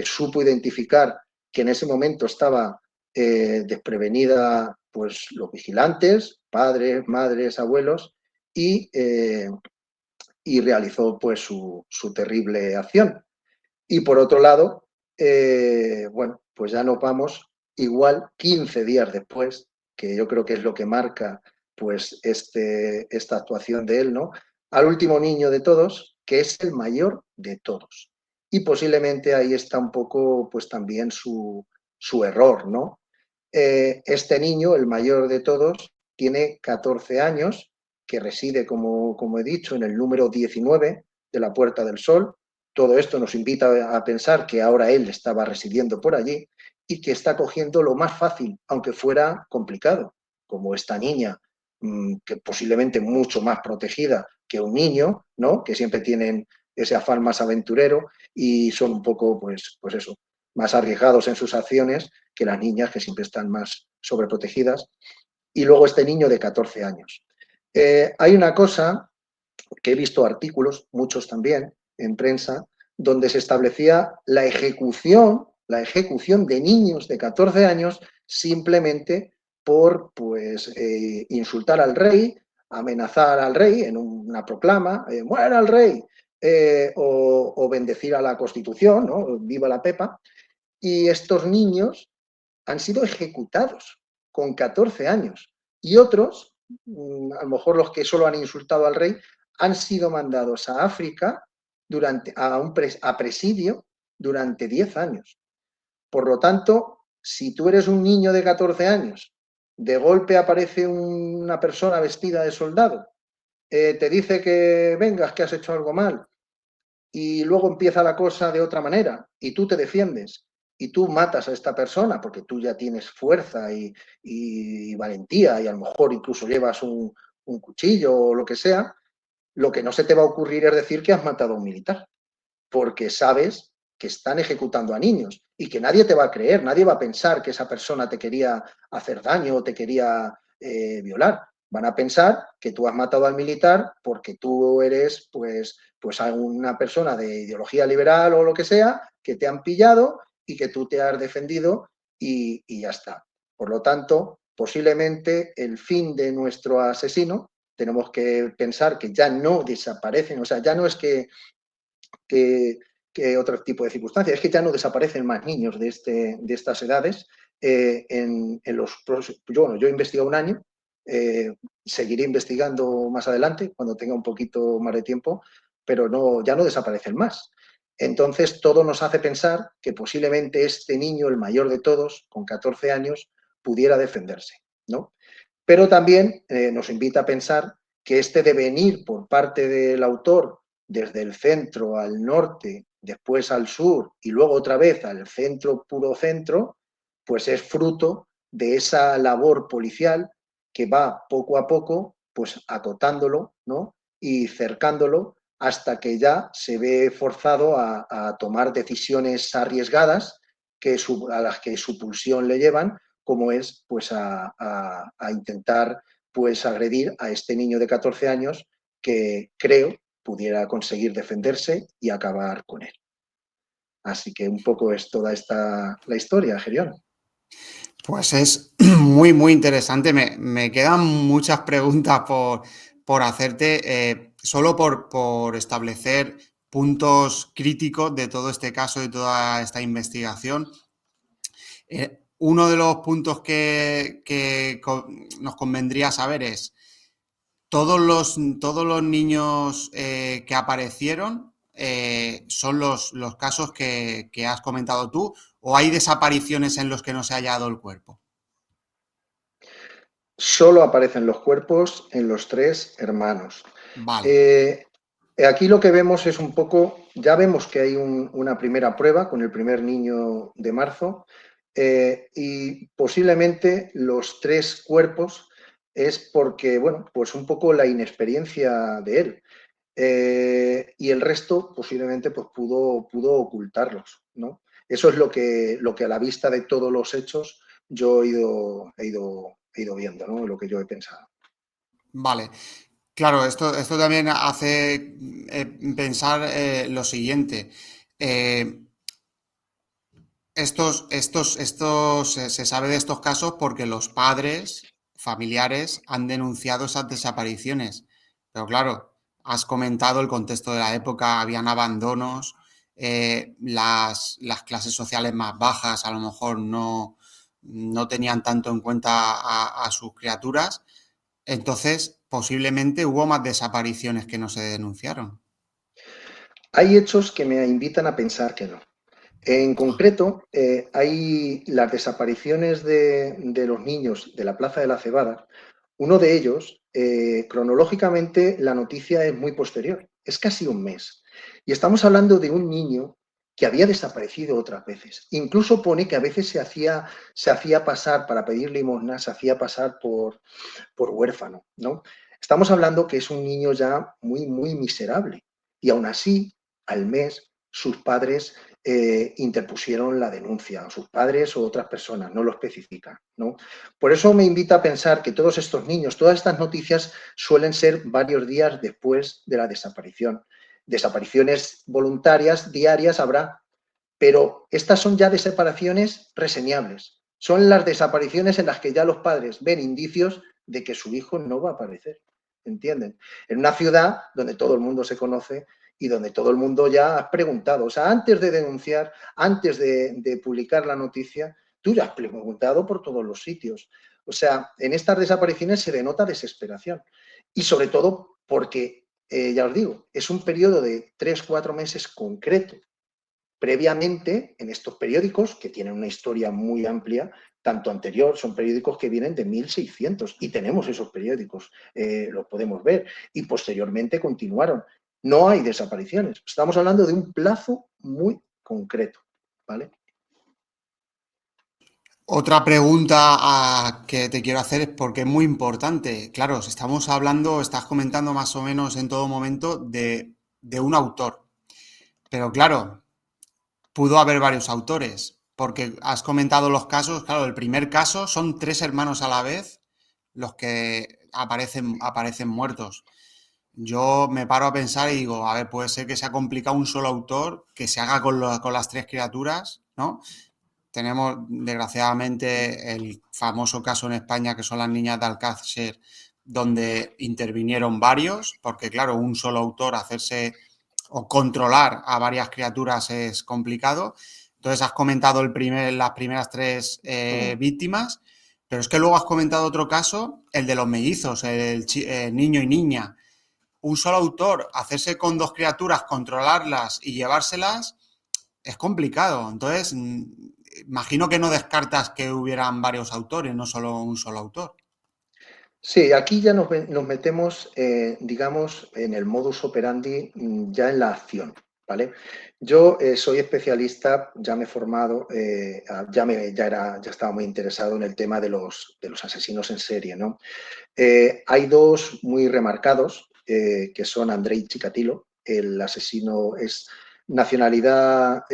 supo identificar que en ese momento estaba desprevenida pues los vigilantes, padres, madres, abuelos, y, eh, y realizó pues su terrible acción. Y por otro lado, bueno, pues ya nos vamos igual 15 días después, que yo creo que es lo que marca pues esta actuación de él, ¿no? Al último niño de todos, que es el mayor de todos. Y posiblemente ahí está un poco pues también su error, ¿no? Este niño, el mayor de todos, tiene 14 años, que reside, como he dicho, en el número 19 de la Puerta del Sol. Todo esto nos invita a pensar que ahora él estaba residiendo por allí y que está cogiendo lo más fácil, aunque fuera complicado, como esta niña, que posiblemente mucho más protegida que un niño, ¿no? Que siempre tienen ese afán más aventurero y son un poco, pues eso, más arriesgados en sus acciones que las niñas, que siempre están más sobreprotegidas. Y luego este niño de 14 años. Hay una cosa que he visto artículos, muchos también, en prensa, donde se establecía la ejecución de niños de 14 años simplemente por pues, insultar al rey, amenazar al rey en una proclama, ¡muera el rey! O bendecir a la Constitución, ¿no? ¡Viva la Pepa! Y estos niños han sido ejecutados con 14 años. Y otros, a lo mejor los que solo han insultado al rey, han sido mandados a África a presidio durante 10 años. Por lo tanto, si tú eres un niño de 14 años, de golpe aparece una persona vestida de soldado, te dice que vengas, que has hecho algo mal, y luego empieza la cosa de otra manera y tú te defiendes y tú matas a esta persona porque tú ya tienes fuerza y valentía y a lo mejor incluso llevas un cuchillo o lo que sea, lo que no se te va a ocurrir es decir que has matado a un militar, porque sabes que están ejecutando a niños y que nadie te va a creer, nadie va a pensar que esa persona te quería hacer daño o te quería violar. Van a pensar que tú has matado al militar porque tú eres, pues una persona de ideología liberal o lo que sea, que te han pillado y que tú te has defendido y ya está. Por lo tanto, posiblemente el fin de nuestro asesino, tenemos que pensar que ya no desaparecen, o sea, ya no es que, que otro tipo de circunstancias, es que ya no desaparecen más niños de estas edades. En los yo he investigado un año, seguiré investigando más adelante cuando tenga un poquito más de tiempo, pero no, ya no desaparecen más. Entonces, todo nos hace pensar que posiblemente este niño, el mayor de todos, con 14 años, pudiera defenderse, ¿no? Pero también nos invita a pensar que este devenir por parte del autor desde el centro al norte, después al sur y luego otra vez al centro, puro centro, pues es fruto de esa labor policial que va poco a poco pues acotándolo, ¿no? Y cercándolo hasta que ya se ve forzado a tomar decisiones arriesgadas a las que su pulsión le llevan, como es pues a intentar pues agredir a este niño de 14 años que creo pudiera conseguir defenderse y acabar con él. Así que un poco es toda la historia, Gerión. Pues es muy, muy interesante. Me quedan muchas preguntas por hacerte, solo por establecer puntos críticos de todo este caso y toda esta investigación. Uno de los puntos que nos convendría saber es, todos los niños que aparecieron son los casos que has comentado tú, o hay desapariciones en los que no se ha hallado el cuerpo. Solo aparecen los cuerpos en los 3 hermanos. Vale. Aquí lo que vemos es un poco, ya vemos que hay una primera prueba con el primer niño de marzo, y posiblemente los 3 cuerpos es porque, bueno, pues un poco la inexperiencia de él. Y el resto posiblemente pues pudo ocultarlos, ¿no? Eso es lo que a la vista de todos los hechos yo he ido viendo, ¿no? Lo que yo he pensado. Vale. Claro, esto también hace pensar lo siguiente. Eh, se sabe de estos casos porque los padres familiares han denunciado esas desapariciones. Pero claro, has comentado el contexto de la época, habían abandonos, las clases sociales más bajas a lo mejor no tenían tanto en cuenta a sus criaturas. Entonces, posiblemente hubo más desapariciones que no se denunciaron. Hay hechos que me invitan a pensar que no. En concreto, hay las desapariciones de los niños de la Plaza de la Cebada. Uno de ellos, cronológicamente, la noticia es muy posterior, es casi un mes. Y estamos hablando de un niño que había desaparecido otras veces. Incluso pone que a veces se hacía pasar, para pedir limosna, se hacía pasar por huérfano, ¿no? Estamos hablando que es un niño ya muy, muy miserable. Y aún así, al mes, sus padres interpusieron la denuncia, sus padres o otras personas, no lo especifican, ¿no? Por eso me invita a pensar que todos estos niños, todas estas noticias suelen ser varios días después de la desaparición. Desapariciones voluntarias diarias habrá, pero estas son ya desapariciones reseñables. Son las desapariciones en las que ya los padres ven indicios de que su hijo no va a aparecer. ¿Entienden? En una ciudad donde todo el mundo se conoce y donde todo el mundo ya ha preguntado. O sea, antes de denunciar, antes de publicar la noticia, tú ya has preguntado por todos los sitios. O sea, en estas desapariciones se denota desesperación. Y sobre todo porque, ya os digo, es un periodo de 3-4 meses concreto. Previamente, en estos periódicos, que tienen una historia muy amplia, tanto anterior, son periódicos que vienen de 1600 y tenemos esos periódicos, los podemos ver, y posteriormente continuaron. No hay desapariciones. Estamos hablando de un plazo muy concreto, ¿vale? Otra pregunta que te quiero hacer es porque es muy importante. Claro, si estamos hablando, estás comentando más o menos en todo momento de un autor. Pero claro, pudo haber varios autores, porque has comentado los casos. Claro, el primer caso son 3 hermanos a la vez los que aparecen muertos. Yo me paro a pensar y digo, a ver, puede ser que sea complicado un solo autor que se haga con las 3 criaturas, ¿no? Tenemos, desgraciadamente, el famoso caso en España que son las niñas de Alcácer, donde intervinieron varios, porque claro, un solo autor hacerse o controlar a varias criaturas es complicado. Entonces has comentado las primeras 3 víctimas, pero es que luego has comentado otro caso, el de los mellizos, el niño y niña. Un solo autor, hacerse con 2 criaturas, controlarlas y llevárselas, es complicado. Entonces, imagino que no descartas que hubieran varios autores, no solo un solo autor. Sí, aquí ya nos metemos, digamos, en el modus operandi, ya en la acción, ¿vale? Yo soy especialista, ya me he formado, ya estaba muy interesado en el tema de los asesinos en serie, ¿no? Hay 2 muy remarcados, que son Andrei Chikatilo, el asesino es nacionalidad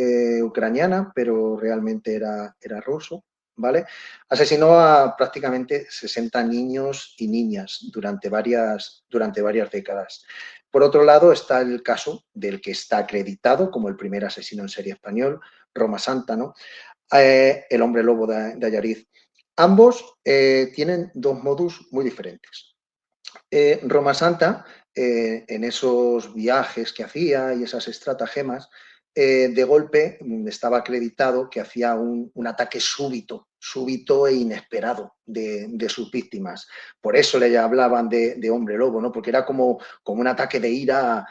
ucraniana, pero realmente era ruso, ¿vale? Asesinó a prácticamente 60 niños y niñas durante varias décadas. Por otro lado está el caso del que está acreditado como el primer asesino en serie español, Roma Santa, ¿no? El hombre lobo de Ayariz. Ambos tienen 2 modus muy diferentes. Roma Santa, en esos viajes que hacía y esas estratagemas, de golpe estaba acreditado que hacía un ataque súbito e inesperado de sus víctimas. Por eso le hablaban de hombre lobo, ¿no? Porque era como un ataque de ira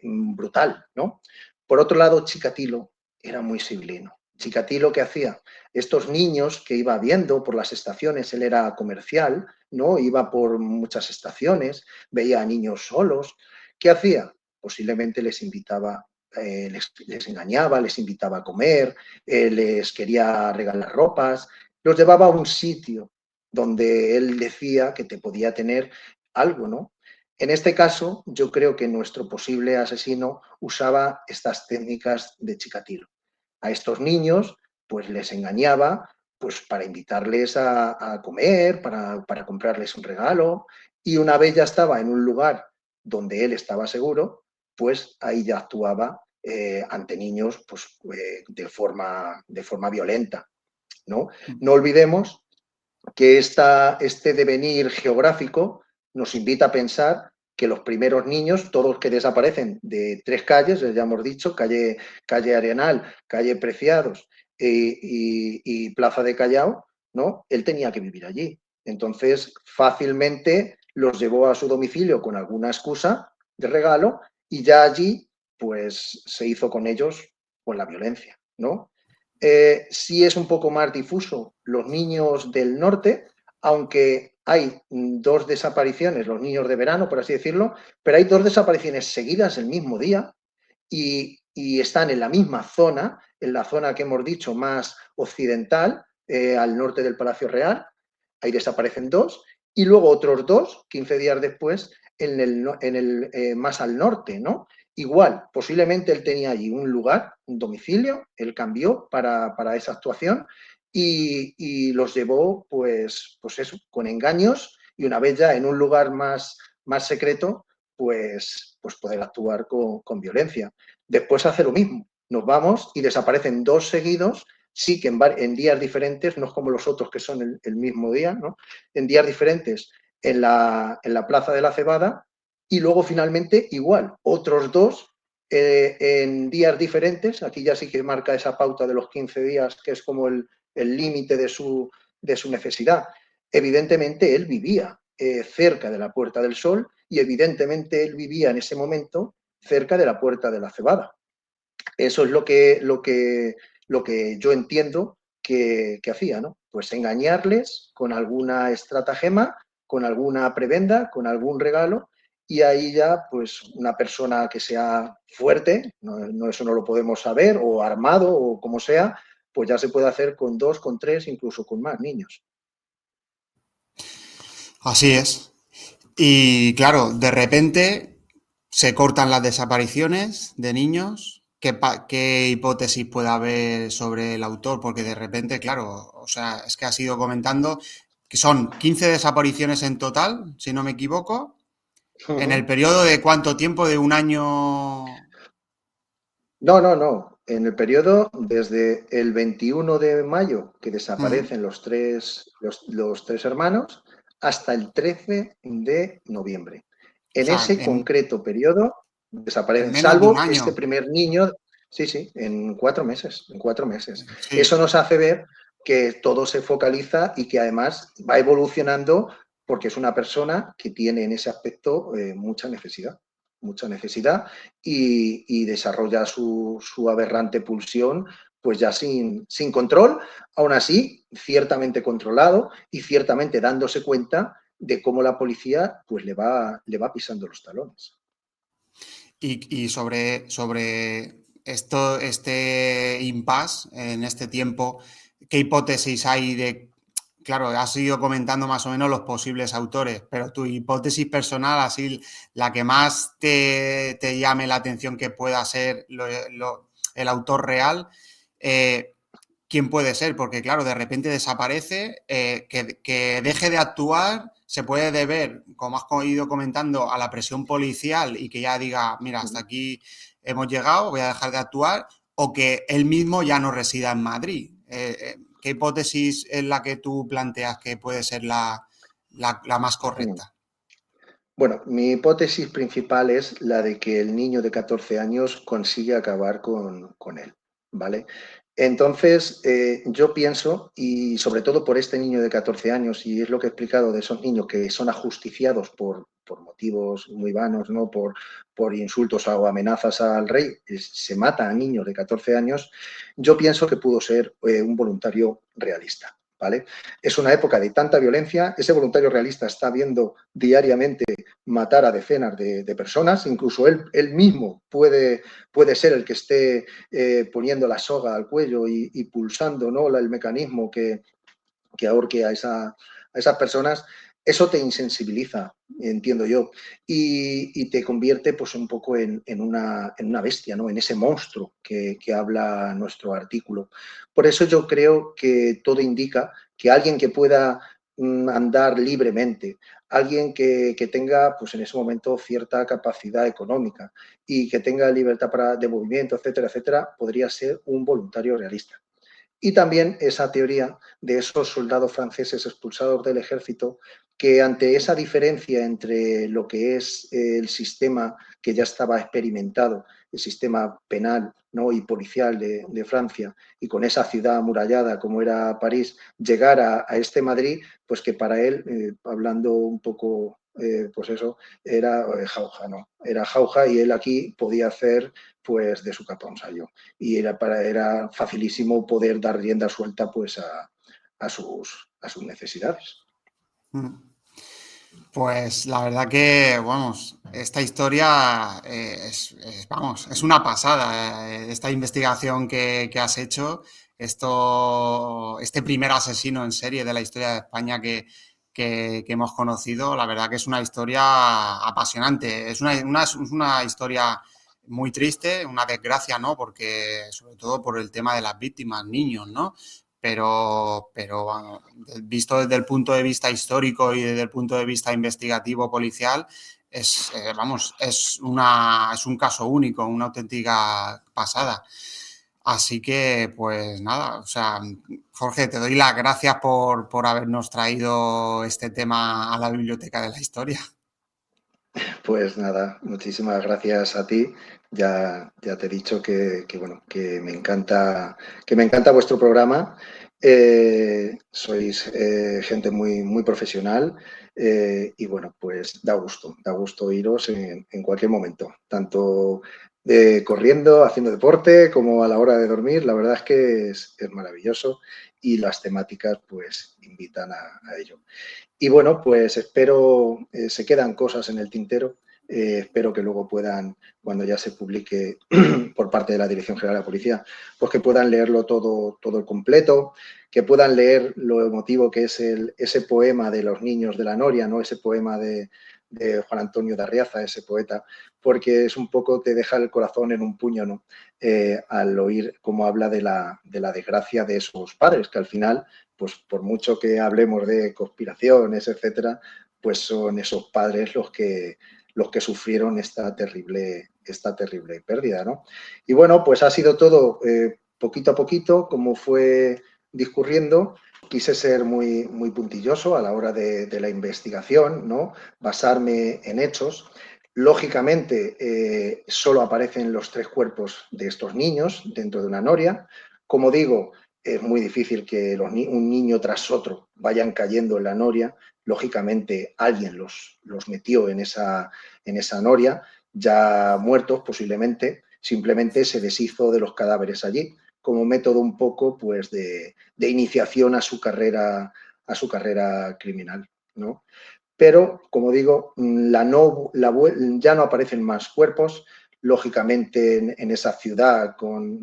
brutal, ¿no? Por otro lado, Chikatilo era muy sibilino. Chikatilo, ¿qué hacía? Estos niños que iba viendo por las estaciones, él era comercial, ¿no? Iba por muchas estaciones, veía a niños solos. ¿Qué hacía? Posiblemente les invitaba, les engañaba, les invitaba a comer, les quería regalar ropas, los llevaba a un sitio donde él decía que te podía tener algo, ¿no? En este caso, yo creo que nuestro posible asesino usaba estas técnicas de Chikatilo. A estos niños, pues les engañaba, pues para invitarles a comer, para comprarles un regalo, y una vez ya estaba en un lugar donde él estaba seguro, pues ahí ya actuaba ante niños pues, de forma violenta, ¿no? No olvidemos que este devenir geográfico nos invita a pensar que los primeros niños, todos que desaparecen de 3 calles, ya hemos dicho, calle Arenal, calle Preciados y Plaza de Callao, ¿no? Él tenía que vivir allí. Entonces, fácilmente los llevó a su domicilio con alguna excusa de regalo y ya allí, pues, se hizo con ellos con la violencia, ¿no? Sí es un poco más difuso los niños del norte, aunque hay 2 desapariciones, los niños de verano, por así decirlo, pero hay 2 desapariciones seguidas el mismo día y están en la misma zona, en la zona que hemos dicho más occidental, al norte del Palacio Real. Ahí desaparecen 2 y luego otros 2, 15 días después, más al norte, ¿no? Igual, posiblemente él tenía allí un lugar, un domicilio, él cambió para esa actuación y los llevó, pues eso, con engaños y una vez ya en un lugar más secreto, pues poder actuar con violencia. Después hace lo mismo, nos vamos y desaparecen 2 seguidos, sí que en días diferentes, no es como los otros que son el mismo día, ¿no? En días diferentes en la Plaza de la Cebada y luego finalmente igual, otros 2 en días diferentes, aquí ya sí que marca esa pauta de los 15 días, que es como el límite de su necesidad. Evidentemente él vivía cerca de la Puerta del Sol y evidentemente él vivía en ese momento cerca de la Puerta de la Cebada. Eso es lo que yo entiendo que hacía, ¿no? Pues engañarles con alguna estratagema, con alguna prebenda, con algún regalo, y ahí ya, pues, una persona que sea fuerte, eso no lo podemos saber, o armado, o como sea, pues ya se puede hacer con 2, con 3, incluso con más niños. Así es. Y claro, de repente se cortan las desapariciones de niños. ¿Qué hipótesis puede haber sobre el autor? Porque de repente, claro, o sea, es que has ido comentando, que son 15 desapariciones en total, si no me equivoco, en el Ujú. periodo de ¿cuánto tiempo? ¿De un año? No, no, no. En el periodo desde el 21 de mayo, que Mm. desaparecen los tres hermanos, hasta el 13 de noviembre. O En sea, ese concreto periodo en desaparecen, menos de un salvo este año. primer niño, sí, sí, en 4 meses, en 4 meses. Eso Sí. nos hace ver que todo se focaliza y que además va evolucionando porque es una persona que tiene en ese aspecto mucha necesidad y desarrolla su aberrante pulsión pues ya sin control, aún así ciertamente controlado y ciertamente dándose cuenta de cómo la policía pues le va pisando los talones. Y sobre esto, este impasse en este tiempo, ¿qué hipótesis hay de... Claro, has ido comentando más o menos los posibles autores, pero tu hipótesis personal, así la que más te llame la atención que pueda ser el autor real, eh, ¿quién puede ser? Porque claro, de repente desaparece, que deje de actuar se puede deber, como has ido comentando, a la presión policial y que ya diga, mira, hasta aquí hemos llegado, voy a dejar de actuar, o que él mismo ya no resida en Madrid. ¿Qué hipótesis es la que tú planteas que puede ser la más correcta? Bueno, mi hipótesis principal es la de que el niño de 14 años consigue acabar con él, ¿vale? Entonces, yo pienso, y sobre todo por este niño de 14 años, y es lo que he explicado de esos niños que son ajusticiados por motivos muy vanos, ¿no? Por insultos o amenazas al rey, se mata a niños de 14 años, yo pienso que pudo ser un voluntario realista, ¿vale? Es una época de tanta violencia, ese voluntario realista está viendo diariamente matar a decenas de personas, incluso él mismo puede ser el que esté poniendo la soga al cuello y pulsando, ¿no?, el mecanismo que ahorque a esas personas. Eso te insensibiliza, entiendo yo, y te convierte pues un poco en una bestia, ¿no?, en ese monstruo que habla nuestro artículo. Por eso yo creo que todo indica que alguien que pueda andar libremente, alguien que tenga pues en ese momento cierta capacidad económica y que tenga libertad de movimiento, etcétera, etcétera, podría ser un voluntario realista. Y también esa teoría de esos soldados franceses expulsados del ejército que ante esa diferencia entre lo que es el sistema que ya estaba experimentado, el sistema penal, ¿no?, y policial de Francia, y con esa ciudad amurallada como era París, llegar a este Madrid, pues que para él, hablando un poco, pues eso, era jauja, ¿no? Era jauja y él aquí podía hacer pues de su capa un sayo y era facilísimo poder dar rienda suelta pues a sus necesidades. Pues la verdad que, vamos, esta historia vamos, es una pasada. Esta investigación que has hecho, este primer asesino en serie de la historia de España que hemos conocido, la verdad que es una historia apasionante. Es una historia muy triste, una desgracia, ¿no? Porque, sobre todo por el tema de las víctimas, niños, ¿no? Pero bueno, visto desde el punto de vista histórico y desde el punto de vista investigativo policial, vamos, es un caso único, una auténtica pasada. Así que, pues nada, o sea, Jorge, te doy las gracias por habernos traído este tema a la biblioteca de la historia. Pues nada, muchísimas gracias a ti. Ya te he dicho bueno, que me encanta vuestro programa. Sois gente muy, muy profesional y bueno, pues da gusto oíros en cualquier momento, tanto corriendo, haciendo deporte, como a la hora de dormir. La verdad es que es maravilloso y las temáticas pues invitan a ello. Y bueno, pues espero, se quedan cosas en el tintero, espero que luego puedan, cuando ya se publique por parte de la Dirección General de la Policía, pues que puedan leerlo todo el completo, que puedan leer lo emotivo que es ese poema de los niños de la Noria, ¿no?, ese poema de Juan Antonio de Arriaza, ese poeta, porque es un poco, te deja el corazón en un puño, ¿no?, al oír cómo habla de la desgracia de esos padres, que al final pues por mucho que hablemos de conspiraciones, etcétera, pues son esos padres los que sufrieron esta terrible pérdida, ¿no? Y bueno, pues ha sido todo poquito a poquito, como fue discurriendo. Quise ser muy puntilloso a la hora de la investigación, ¿no? Basarme en hechos. Lógicamente, solo aparecen los 3 cuerpos de estos niños dentro de una noria. Como digo, es muy difícil que un niño tras otro vayan cayendo en la noria. Lógicamente, alguien los metió en esa noria, ya muertos posiblemente, simplemente se deshizo de los cadáveres allí, como método un poco pues, de iniciación a su carrera criminal, ¿no? Pero, como digo, ya no aparecen más cuerpos. Lógicamente, en esa ciudad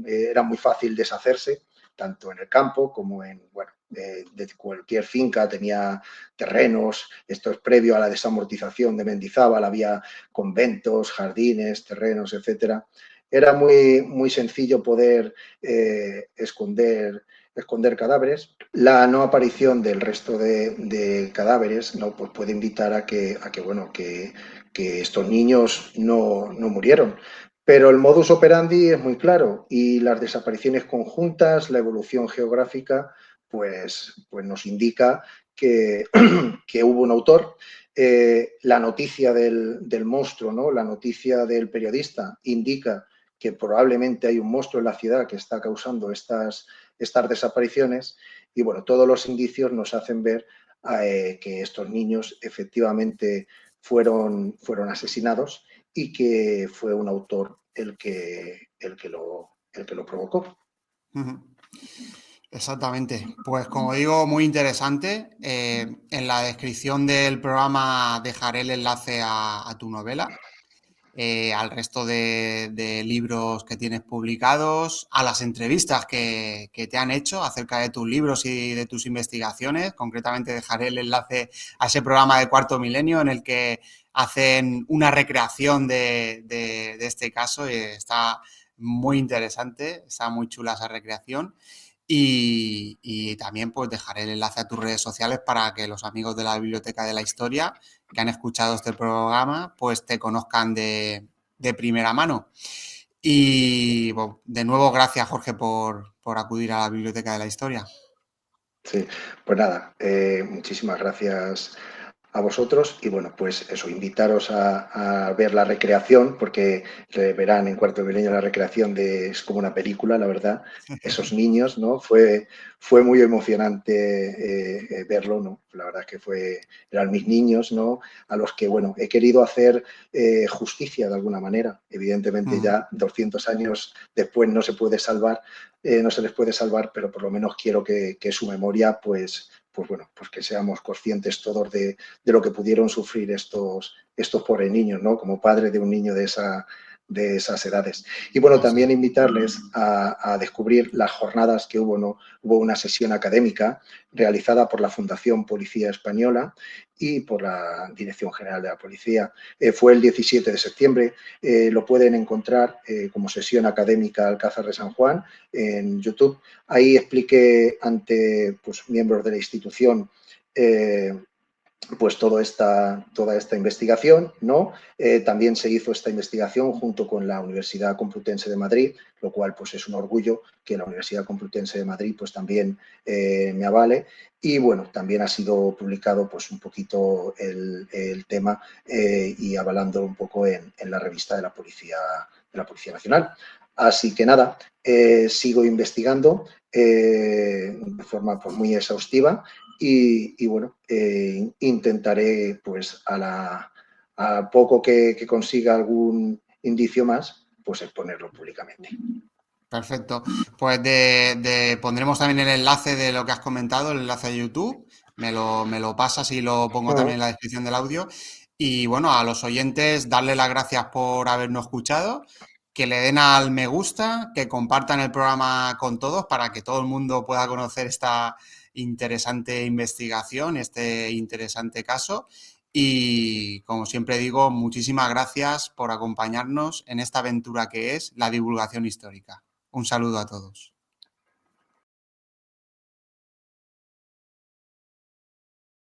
era muy fácil deshacerse, tanto en el campo como de cualquier finca tenía terrenos. Esto es previo a la desamortización de Mendizábal, había conventos, jardines, terrenos, etcétera. Era muy sencillo poder esconder cadáveres. La no aparición del resto de cadáveres, ¿no? Pues puede invitar a que estos niños no murieron. Pero el modus operandi es muy claro y las desapariciones conjuntas, la evolución geográfica, pues nos indica que, que hubo un autor. La noticia del monstruo, ¿no? La noticia del periodista indica que probablemente hay un monstruo en la ciudad que está causando estas desapariciones y bueno, todos los indicios nos hacen ver que estos niños efectivamente fueron asesinados y que fue un autor el que lo provocó. Exactamente. Pues como digo, muy interesante. En la descripción del programa dejaré el enlace a tu novela, al resto de libros que tienes publicados, a las entrevistas que te han hecho acerca de tus libros y de tus investigaciones. Concretamente dejaré el enlace a ese programa de Cuarto Milenio en el que hacen una recreación de este caso y está muy interesante, está muy chula esa recreación. Y también pues dejaré el enlace a tus redes sociales para que los amigos de la Biblioteca de la Historia que han escuchado este programa pues te conozcan de primera mano. Y bueno, de nuevo, gracias Jorge por acudir a la Biblioteca de la Historia. Sí, pues nada, muchísimas gracias a vosotros y bueno, pues eso, invitaros a ver la recreación porque verán en Cuarto Milenio la recreación es como una película, la verdad, esos niños, ¿no? Fue muy emocionante verlo, ¿no? La verdad es que eran mis niños, ¿no? A los que, bueno, he querido hacer justicia de alguna manera. Evidentemente ya 200 años después no se puede salvar, no se les puede salvar, pero por lo menos quiero que su memoria, pues bueno, pues que seamos conscientes todos de lo que pudieron sufrir estos pobres niños, ¿no? Como padre de un niño de esas edades. Y bueno, también invitarles a descubrir las jornadas que hubo, ¿no? Hubo una sesión académica realizada por la Fundación Policía Española y por la Dirección General de la Policía. Fue el 17 de septiembre. Lo pueden encontrar como sesión académica Alcázar de San Juan en YouTube. Ahí expliqué ante pues, miembros de la institución pues toda esta investigación, ¿no? También se hizo esta investigación junto con la Universidad Complutense de Madrid, lo cual pues es un orgullo que la Universidad Complutense de Madrid pues también me avale y bueno, también ha sido publicado pues un poquito el tema y avalando un poco en la revista de la Policía Nacional. Así que nada, sigo investigando de forma pues, muy exhaustiva y bueno, intentaré pues a poco que consiga algún indicio más, pues exponerlo públicamente. Perfecto. Pues pondremos también el enlace de lo que has comentado, el enlace de YouTube. Me lo pasas y lo pongo también en la descripción del audio. Y bueno, a los oyentes, darle las gracias por habernos escuchado, que le den al me gusta, que compartan el programa con todos para que todo el mundo pueda conocer esta interesante investigación, este interesante caso. Y como siempre digo, muchísimas gracias por acompañarnos en esta aventura que es la divulgación histórica. Un saludo a todos.